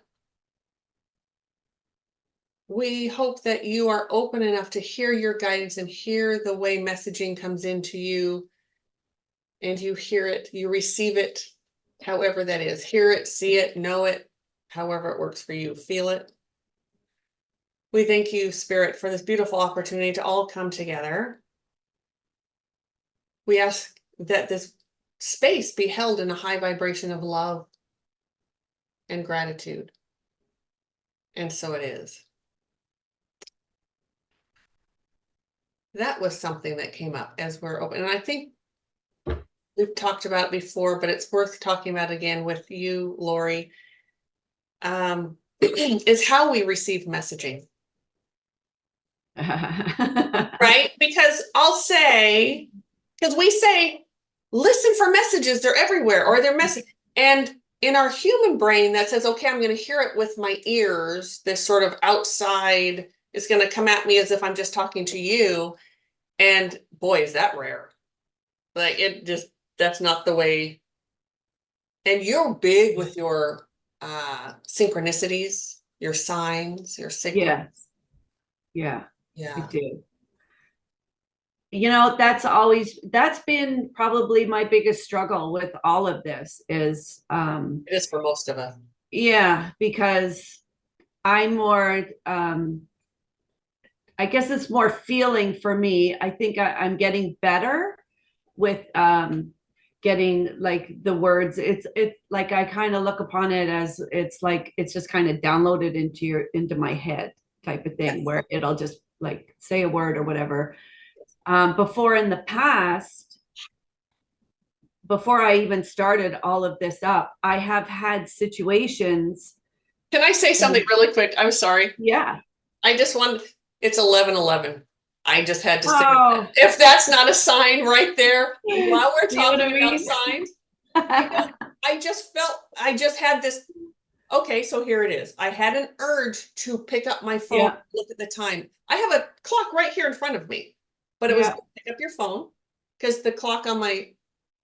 We hope that you are open enough to hear your guidance and hear the way messaging comes into you, and you hear it, you receive it, however that is. Hear it, see it, know it, however it works for you. Feel it. We thank you, Spirit, for this beautiful opportunity to all come together. We ask that this space be held in a high vibration of love and gratitude. And so it is. that was something that came up as we're open. And I think we've talked about it before, but it's worth talking about again with you, Lori, is how we receive messaging. Right? Because I'll say, because we say, listen for messages, they're everywhere, or they're message. And in our human brain, that says, okay, I'm going to hear it with my ears. This sort of outside is going to come at me as if I'm just talking to you. And boy, is that rare. Like it just, that's not the way. And you're big with your synchronicities, your signs, your signals. Yeah, I Yeah. do. That's been probably my biggest struggle with all of this is, It is for most of us. yeah, because I'm more, I guess it's more feeling for me. I think I'm getting better with getting like the words. It's like I kind of look upon it as it's like it's just kind of downloaded into my head type of thing, Yes. where it'll just like say a word or whatever. Before in the past, before I even started all of this up, I have had situations. Can I say something really quick? I'm sorry. Yeah. I just want, it's 11:11. I just had to say Oh, that. If that's not a sign right there, while we're see what I talking about mean? signs, I just felt, I just had this, okay, so here it is. I had an urge to pick up my phone, Yeah. look at the time. I have a clock right here in front of me, but it was Yeah. pick up your phone because the clock on my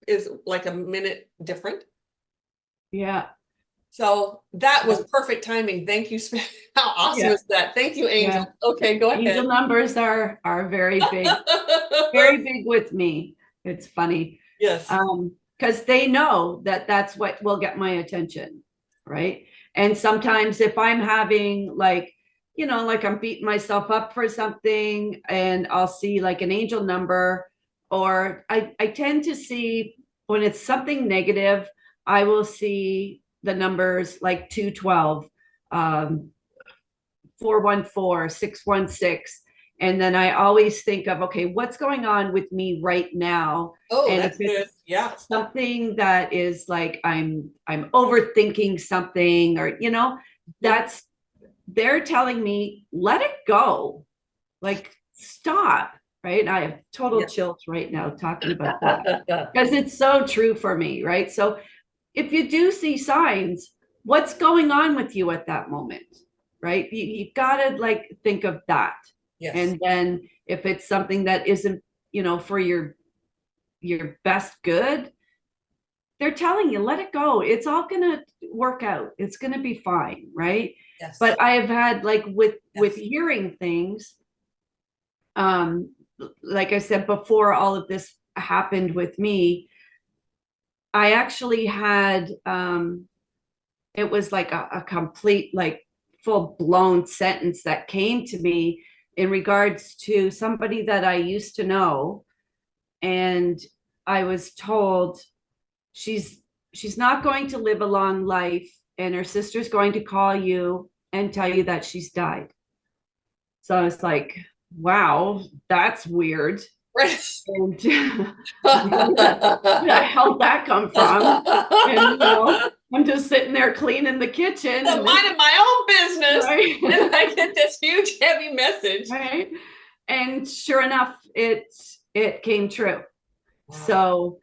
is like a minute different. Yeah. So that was perfect timing. Thank you. How awesome Yeah. is that? Thank you, Angel. Yeah. Okay, go ahead. Angel numbers are very big with me. It's funny. Yes. Because they know that that's what will get my attention, right? And sometimes if I'm having like, like I'm beating myself up for something and I'll see like an angel number, or I tend to see when it's something negative, I will see the numbers like 212, 414, 616. And then I always think of, okay, what's going on with me right now? Oh, And that's if good. it's Yeah. something that is like I'm overthinking something, or that's they're telling me, let it go. Like stop. Right. I have total Yeah. chills right now talking about that because it's so true for me. Right. So if you do see signs, what's going on with you at that moment? Right. You gotta like think of that. Yes. And then if it's something that isn't, for your best good, they're telling you, let it go. It's all gonna work out. It's gonna be fine, right? Yes. But I have had like with hearing things, like I said before, all of this happened with me. I actually had it was like a complete, like full blown sentence that came to me in regards to somebody that I used to know. And I was told she's not going to live a long life, and her sister's going to call you and tell you that she's died. So I was like, wow, that's weird. Right. And where the hell that come from? And I'm just sitting there cleaning the kitchen and minding my own business, right? and I get this huge, heavy message. Right. And sure enough, it came true. Wow. So,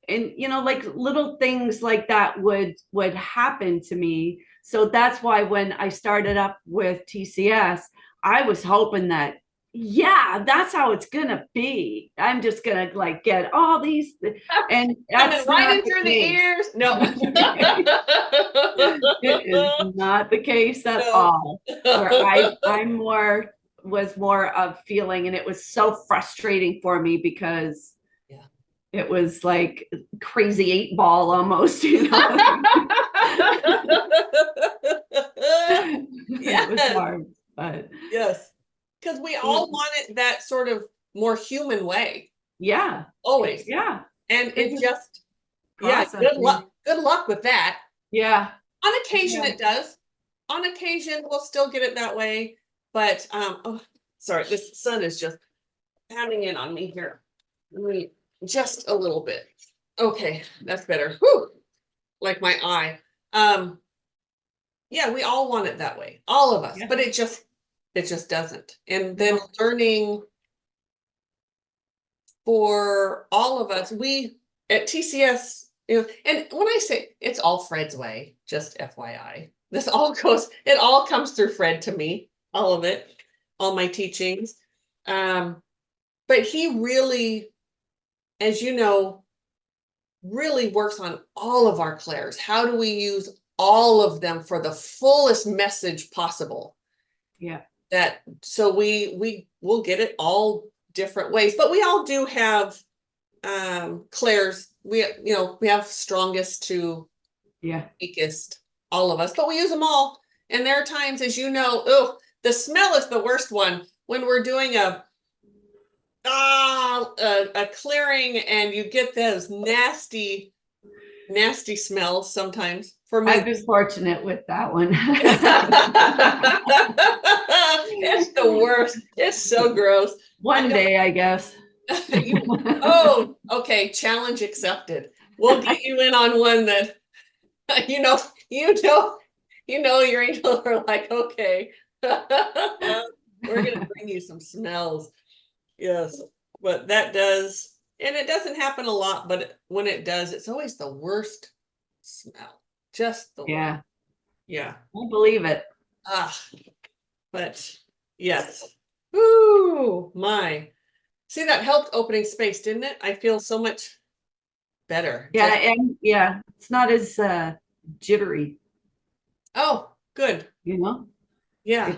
and like little things like that would happen to me. So that's why when I started up with TCS, I was hoping that, yeah, that's how it's gonna be. I'm just gonna like get all these, and that's coming right in through the ears. No, it is not the case at all. Where I'm was more of feeling, and it was so frustrating for me because it was like crazy 8-ball almost, Yes. It was hard, but yes, because we all wanted that sort of more human way. Yeah, always. Yeah, and it just good luck with that. Yeah, on occasion it does. On occasion we'll still get it that way, but oh sorry, this sun is just pounding in on me here. Let me just a little bit. Okay, that's better. Whew. Like my eye. Yeah, we all want it that way, all of us, Yeah. but it just doesn't. And then learning for all of us, we at TCS, and when I say it's all Fred's way, just FYI, it all comes through Fred to me, all of it, all my teachings. But he really, as you know, really works on all of our clairs. How do we use all of them for the fullest message possible? Yeah. That so we will get it all different ways, but we all do have clairs. We have strongest to weakest, all of us, but we use them all. And there are times, as you know, the smell is the worst one when we're doing a clearing and you get those nasty smells sometimes. For me, I've been fortunate with that one. it's the worst. It's so gross. One day, I guess. Oh, okay. Challenge accepted. We'll get you in on one that your angels are like, okay. We're gonna bring you some smells. Yes, but that does, and it doesn't happen a lot, but when it does, it's always the worst smell. Just the worst. Yeah. I believe it. But yes. Ooh, my. See, that helped opening space, didn't it? I feel so much better. Yeah, and it's not as jittery. Oh, good. Yeah.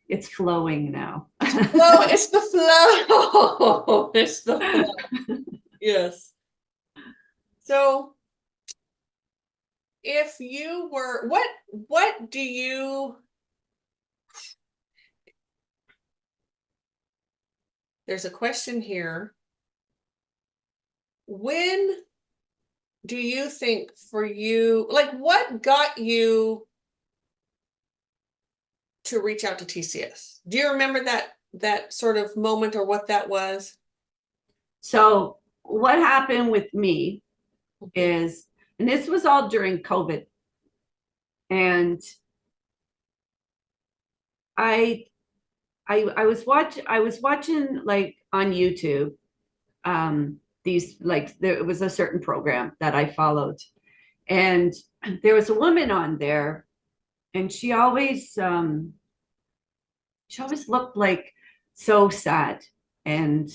It's flowing now. Flow, it's the flow. It's the flow. Yes. So if you were, what do you, there's a question here. When do you think for you, like what got you to reach out to TCS? Do you remember that sort of moment or what that was? So what happened with me is, and this was all during COVID, and I was watching like on YouTube, these like there was a certain program that I followed, and there was a woman on there, and she always looked like so sad, and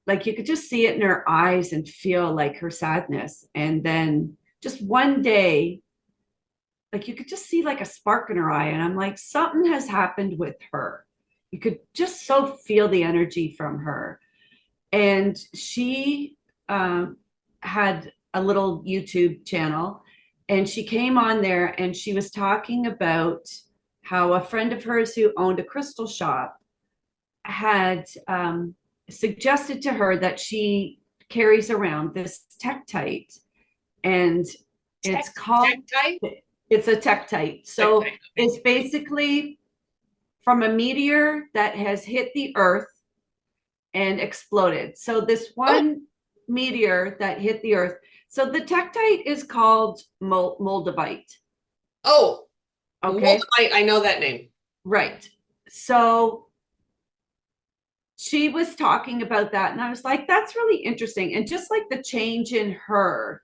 like you could just see it in her eyes and feel like her sadness. And then just one day, like you could just see like a spark in her eye, and I'm like, something has happened with her. You could just so feel the energy from her. And she had a little YouTube channel, and she came on there and she was talking about how a friend of hers who owned a crystal shop had suggested to her that she carries around this tektite, and it's called Tektite? it's a tektite. So Tektite. it's basically from a meteor that has hit the earth and exploded. So this one meteor that hit the earth. So the tektite is called moldavite. Oh, Okay. Moldavite, I know that name. Right. So she was talking about that, and I was like, that's really interesting. And just like the change in her,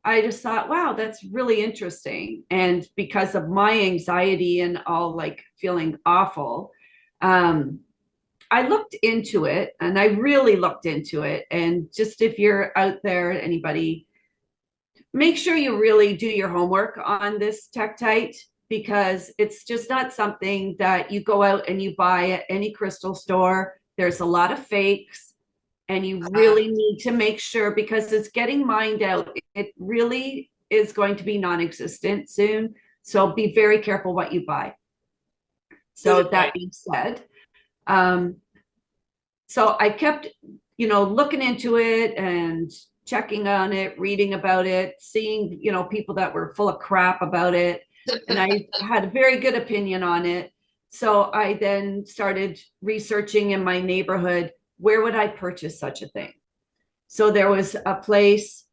I just thought, wow, that's really interesting. And because of my anxiety and all like feeling awful, I looked into it, and I really looked into it. And just if you're out there, anybody, make sure you really do your homework on this tektite, because it's just not something that you go out and you buy at any crystal store. There's a lot of fakes, and you really need to make sure, because it's getting mined out. It really is going to be non-existent soon. So be very careful what you buy. So that being said, so I kept, looking into it and checking on it, reading about it, seeing, people that were full of crap about it. And I had a very good opinion on it. So I then started researching in my neighborhood, where would I purchase such a thing? So there was a place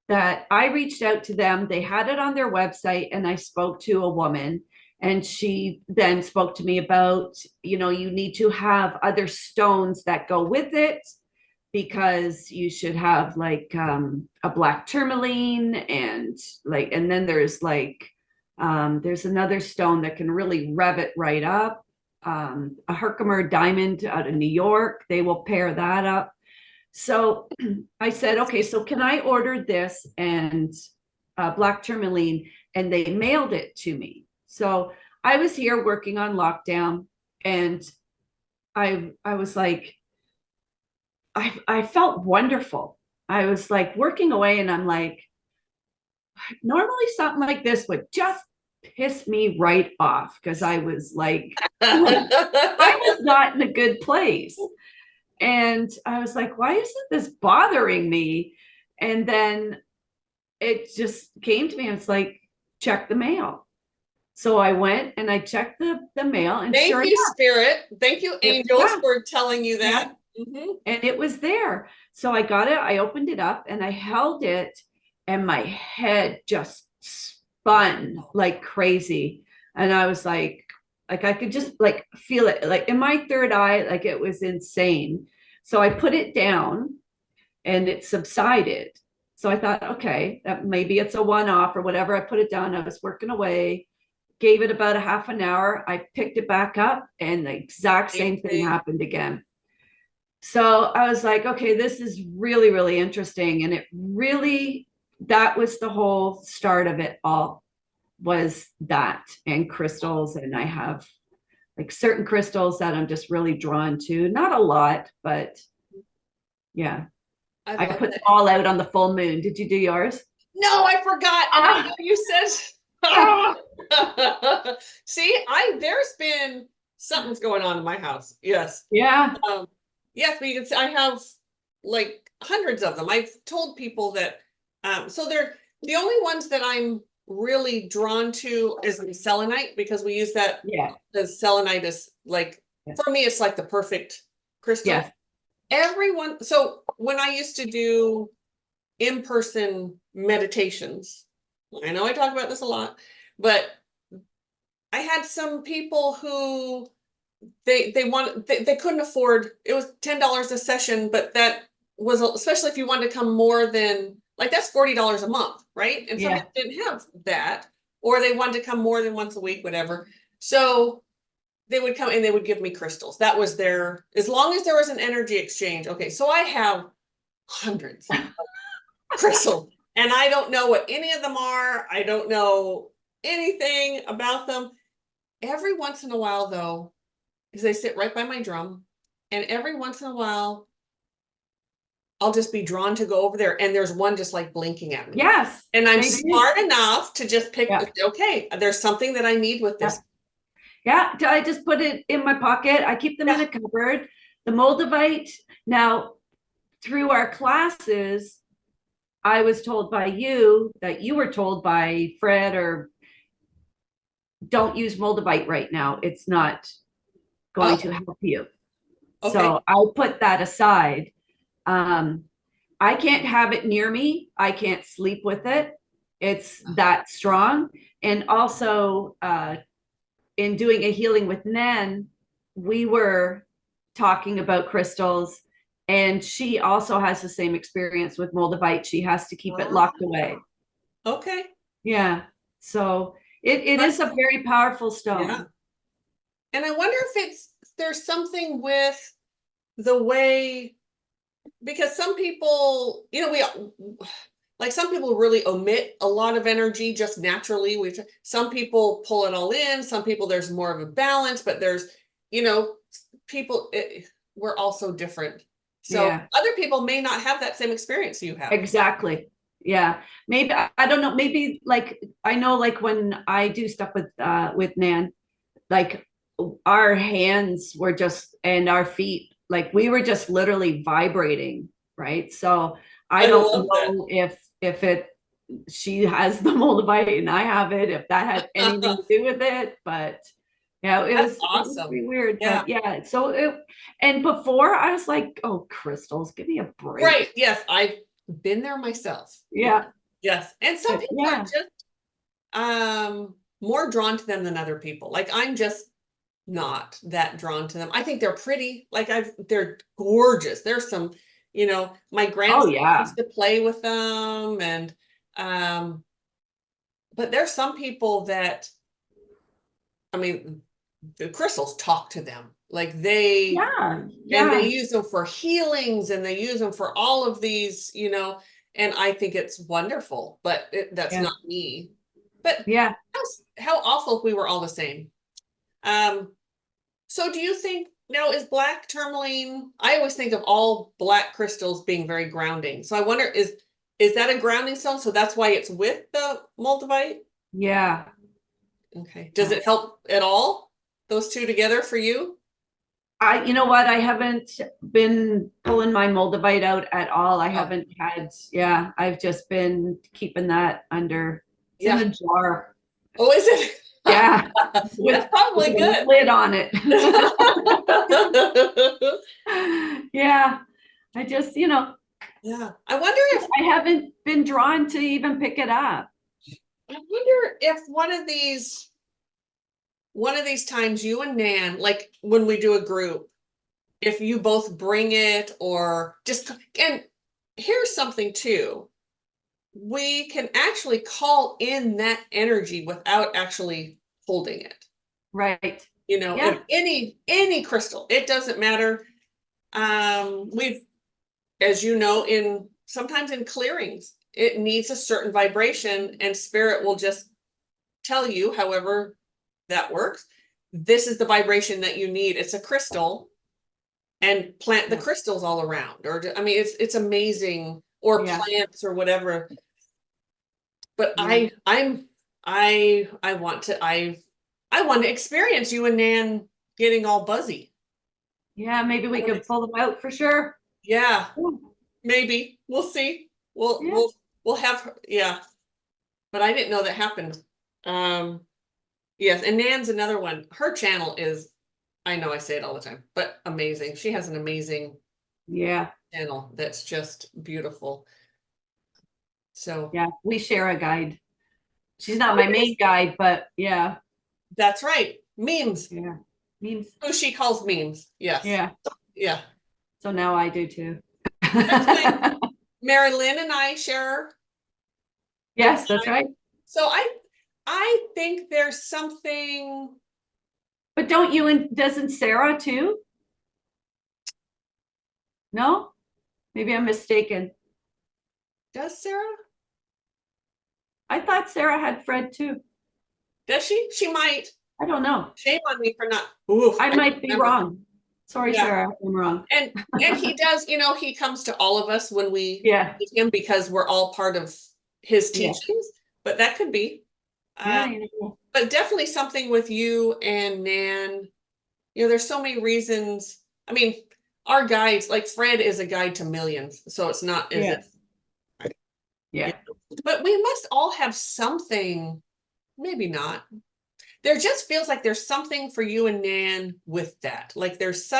that I reached out to them. They had it on their website, and I spoke to a woman, and she then spoke to me about, you need to have other stones that go with it, because you should have like a black tourmaline, and then there's another stone that can really rev it right up. A Herkimer diamond out of New York, they will pair that up. So I said, okay, so can I order this and black tourmaline? And they mailed it to me. So I was here working on lockdown, and I was like, I felt wonderful. I was like working away, and I'm like, normally something like this would just piss me right off, because I was like, I was not in a good place. And I was like, why isn't this bothering me? And then it just came to me. It's like, check the mail. So I went and I checked the mail, and Thank sure you, enough, Spirit. Thank you, angels, yeah, for telling you yeah, that. and it was there. So I got it, I opened it up, and I held it, and my head just spun like crazy. And I was like I could just like feel it like in my third eye, like it was insane. So I put it down, and it subsided. So I thought, okay, that maybe it's a one-off or whatever. I put it down, I was working away, gave it about a half an hour. I picked it back up, and the exact same thing happened again. So I was like, okay, this is really, really interesting. And it really, that was the whole start of it all, was that, and crystals. And I have like certain crystals that I'm just really drawn to. Not a lot, but yeah. I put them all out on the full moon. Did you do yours? No, I forgot. And I know you said, see, there's been something's going on in my house. Yes. Yeah. Yes, but you can see I have like hundreds of them. I've told people that, so they're the only ones that I'm really drawn to is the selenite, because we use that. Yeah. The selenite is like, for me, it's like the perfect crystal. Yeah. Everyone, so when I used to do in-person meditations, I know I talk about this a lot, but I had some people who they couldn't afford, it was $10 a session, but that was, especially if you wanted to come more than, like, that's $40 a month, right? And some people didn't have that, or they wanted to come more than once a week, whatever. So they would come and they would give me crystals. That was their, as long as there was an energy exchange. Okay, so I have hundreds of crystals, and I don't know what any of them are. I don't know anything about them. Every once in a while, though, because they sit right by my drum, and every once in a while, I'll just be drawn to go over there, and there's one just like blinking at me. Yes. And I'm smart enough to just pick, okay, there's something that I need with this. Yeah, I just put it in my pocket. I keep them in a cupboard. The Moldavite. Now, through our classes, I was told by you that you were told by Fred, or don't use Moldavite right now. It's not going to help you. Okay. So I'll put that aside. I can't have it near me. I can't sleep with it. It's that strong. And also, in doing a healing with Nan, we were talking about crystals, and she also has the same experience with Moldavite. She has to keep it locked away. Okay. Yeah. So it is a very powerful stone. Yeah. And I wonder if there's something with the way, because some people, like some people really omit a lot of energy just naturally. Some people pull it all in, some people there's more of a balance, but there's, people, we're all so different. So other people may not have that same experience you have. Exactly. Yeah. Maybe, I don't know, maybe like, I know like when I do stuff with Nan, like our hands were just, and our feet, like we were just literally vibrating. Right. So I don't know if she has the Moldavite and I have it, if that had anything to do with it, but Yeah, it That's was awesome. pretty weird, Yeah. but yeah. So and before I was like, oh, crystals, give me a break. Right. Yes. I've been there myself. Yeah, Yes. And some people are yeah. just more drawn to them than other people. Like I'm just not that drawn to them. I think they're pretty. Like they're gorgeous. There's some, my Oh grandson yeah, used to play with them and um but there's some people that, I mean, the crystals talk to them. Like yeah, they yeah, use them for healings and they use them for all of these, and I think it's wonderful, but that's yeah, not me. But yeah. how awful if we were all the same. Um, so do you think now is black tourmaline? I always think of all black crystals being very grounding. So I wonder is that a grounding stone? So that's why it's with the multivite? Yeah. Okay. Does it help at all? Those two together for you? You know what? I haven't been pulling my moldavite out at all. I Oh, haven't had, yeah, I've just been keeping that under, it's in yeah. a jar. Oh, is it? Yeah, That's with probably a good. lid on it. Yeah, I just, Yeah. I wonder if I haven't been drawn to even pick it up. one of these times you and Nan, like when we do a group, if you both bring it or just, and here's something too. We can actually call in that energy without actually holding it. Right. If Yeah. any crystal, it doesn't matter. We've, as you know, in sometimes in clearings, it needs a certain vibration and spirit will just tell you, however that works, this is the vibration that you need. It's a crystal and plant the Yeah. crystals all around. Or I mean, it's amazing, or Yeah. plants or whatever. But Yeah. I want to experience you and Nan getting all buzzy. Yeah. Maybe I we wanna could pull them out for sure. Yeah, Yeah. maybe. We'll see. We'll Yeah. we'll we'll have her, yeah. But I didn't know that happened. Um yes, and Nan's another one. Her channel is, I know I say it all the time, but amazing. She has an amazing Yeah. channel that's just beautiful. So Yeah. We share a guide. She's not oh, my main guide, but yeah. that's right. Memes. Yeah. Memes. Who she calls memes. Yes. Yeah. Yeah. So now I do too. That's fine. Mari-Lyn and I share a Yes, that's right. so I think there's something. But don't you and doesn't Sarah too? No? Maybe I'm mistaken. Does Sarah? I thought Sarah had Fred too. Does she? She might. I don't know. Shame on me for not. Oof, I I don't might be remember. wrong. Sorry, Yeah. Sarah, if I'm wrong. And he does, he comes to all of us when we Yeah. meet him because we're all part of his Yeah. teachings, but that could be. Yeah. But definitely something with you and Nan. There's so many reasons. I mean, our guides, like Fred is a guide to millions, so it's not as Yeah. if, Yeah. but we must all have something, maybe not. There just feels like there's something for you and Nan with that. Like there's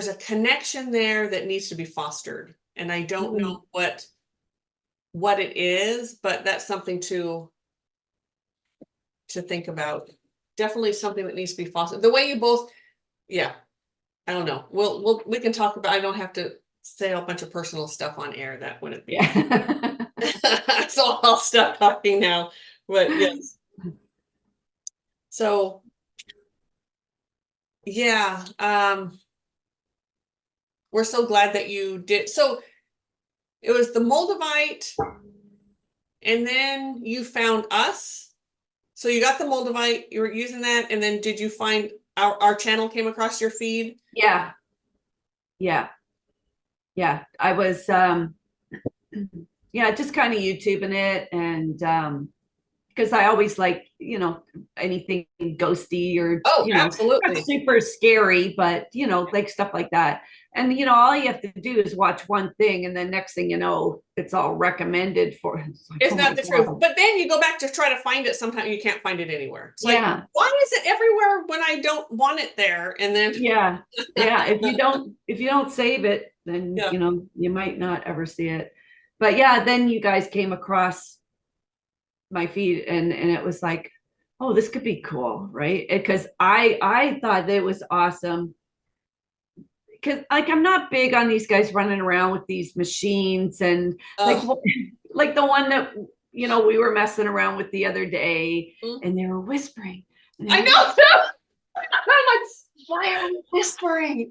a connection there that needs to be fostered. And I don't Mm. know what it is, but that's something to think about. Definitely something that needs to be fostered. The way you both, yeah, I don't know. We can talk about, I don't have to say a bunch of personal stuff on air. That wouldn't be. Yeah. So I'll stop talking now. But yes. So yeah, we're so glad that you did. So it was the Moldavite, and then you found us. So you got the Moldavite, you were using that, and then did you find our channel came across your feed? Yeah. Yeah. Yeah. I was yeah, just kind of YouTubing it and because I always like, anything ghosty or, Oh, not absolutely. super scary, but, like stuff like that. And, all you have to do is watch one thing, and then next thing you know, it's all recommended for. It's like, Is oh that my the truth? God. But then you go back to try to find it. Sometimes you can't find it anywhere. It's like, Yeah. why is it everywhere when I don't want it there? And then, Yeah. Yeah. If you don't save it, then, yeah. you might not ever see it. But yeah, then you guys came across my feed, and it was like, oh, this could be cool, right? Because I thought that it was awesome, because like I'm not big on these guys running around with these machines, and like Oh, like the one that we were messing around with the other day, mm. and they were whispering, and I I'm like, know. I'm like, why are you whispering?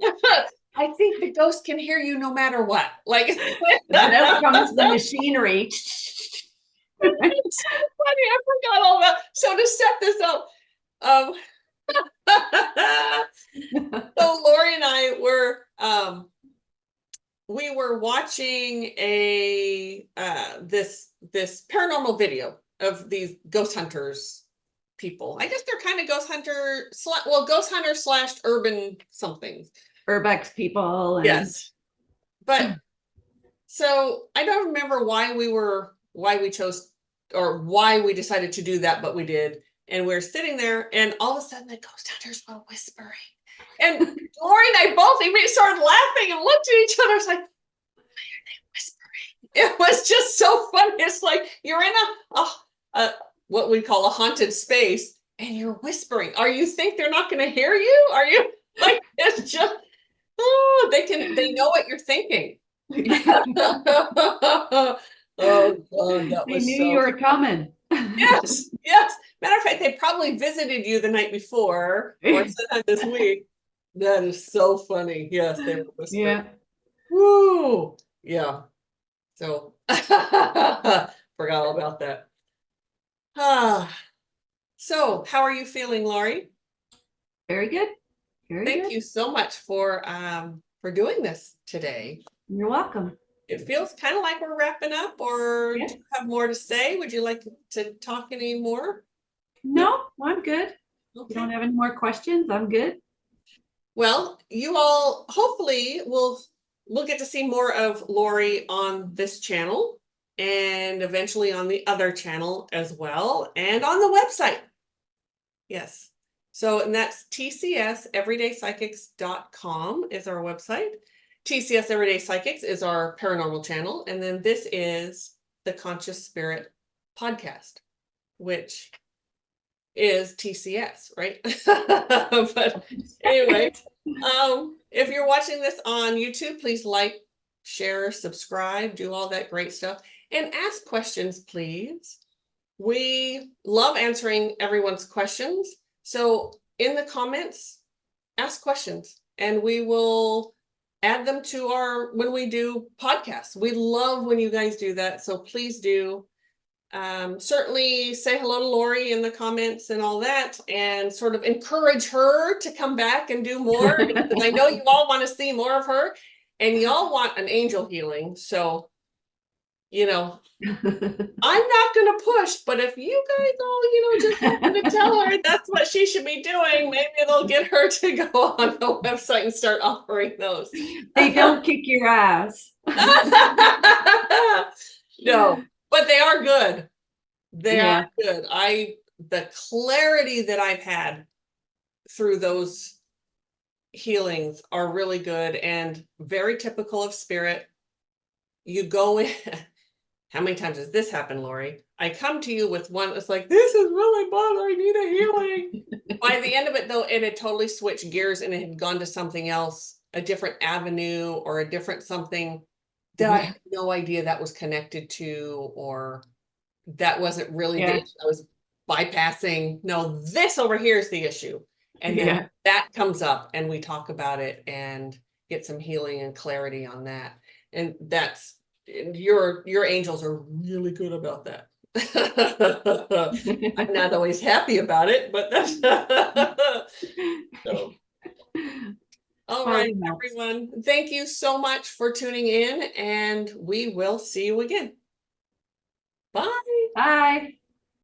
I think the ghost can hear you no matter what. Like, and then out comes the machinery. it's funny, I forgot all that. So to set this up, um, so Lori and I were we were watching a this paranormal video of these ghost hunters people. I guess they're kind of ghost hunter slash urban something. Urbex people, and Yes. But so I don't remember why we chose or why we decided to do that, but we did. And we're sitting there, and all of a sudden the ghost hunters were whispering. And Lori and I both immediately started laughing and looked at each other. It's like, why are they whispering? It was just so funny. It's like you're in a what we call a haunted space, and you're whispering. Are you think they're not going to hear you? Are you like it's just they know what you're thinking. Oh God, that they was knew you so were coming. yes, yes. Matter of fact, they probably visited you the night before or sometime this week. That is so funny. Yes, they were whispering. Yeah. Woo! Yeah. So forgot all about that. Ah, so how are you feeling, Lori? Very good. Very Thank good. you so much for doing this today. You're welcome. It feels kind of like we're wrapping up, or Yeah. do you have more to say? Would you like to talk any more? No? No, I'm good. You don't Okay. have any more questions? I'm good. Well, you all hopefully will get to see more of Lori on this channel and eventually on the other channel as well, and on the website. Yes. So, and that's tcseverydaypsychics.com is our website. TCS Everyday Psychics is our paranormal channel. And then this is the Conscious Spirit podcast, which is TCS, right? But anyway, if you're watching this on YouTube, please like, share, subscribe, do all that great stuff, and ask questions, please. We love answering everyone's questions. So in the comments, ask questions, and we will add them to when we do podcasts. We love when you guys do that. So please do. Certainly say hello to Lori in the comments and all that, and sort of encourage her to come back and do more, because I know you all want to see more of her, and you all want an angel healing. So, I'm not going to push, but if you guys all, just happen to tell her that's what she should be doing, maybe it'll get her to go on the website and start offering those. They don't kick your ass. No, but they are good. They Yeah. are good. The clarity that I've had through those healings are really good and very typical of spirit. You go in. How many times has this happened, Lori? I come to you with one that's like, this is really bothering, I need a healing. By the end of it, though, it had totally switched gears and it had gone to something else, a different avenue or a different something that I had no idea that was connected to, or that wasn't really the issue I was bypassing. No, this over here is the issue. And then that comes up and we talk about it and get some healing and clarity on that. And that's your angels are really good about that. I'm not always happy about it, but that's so. All right, everyone. Thank you so much for tuning in, and we will see you again. Bye. Bye.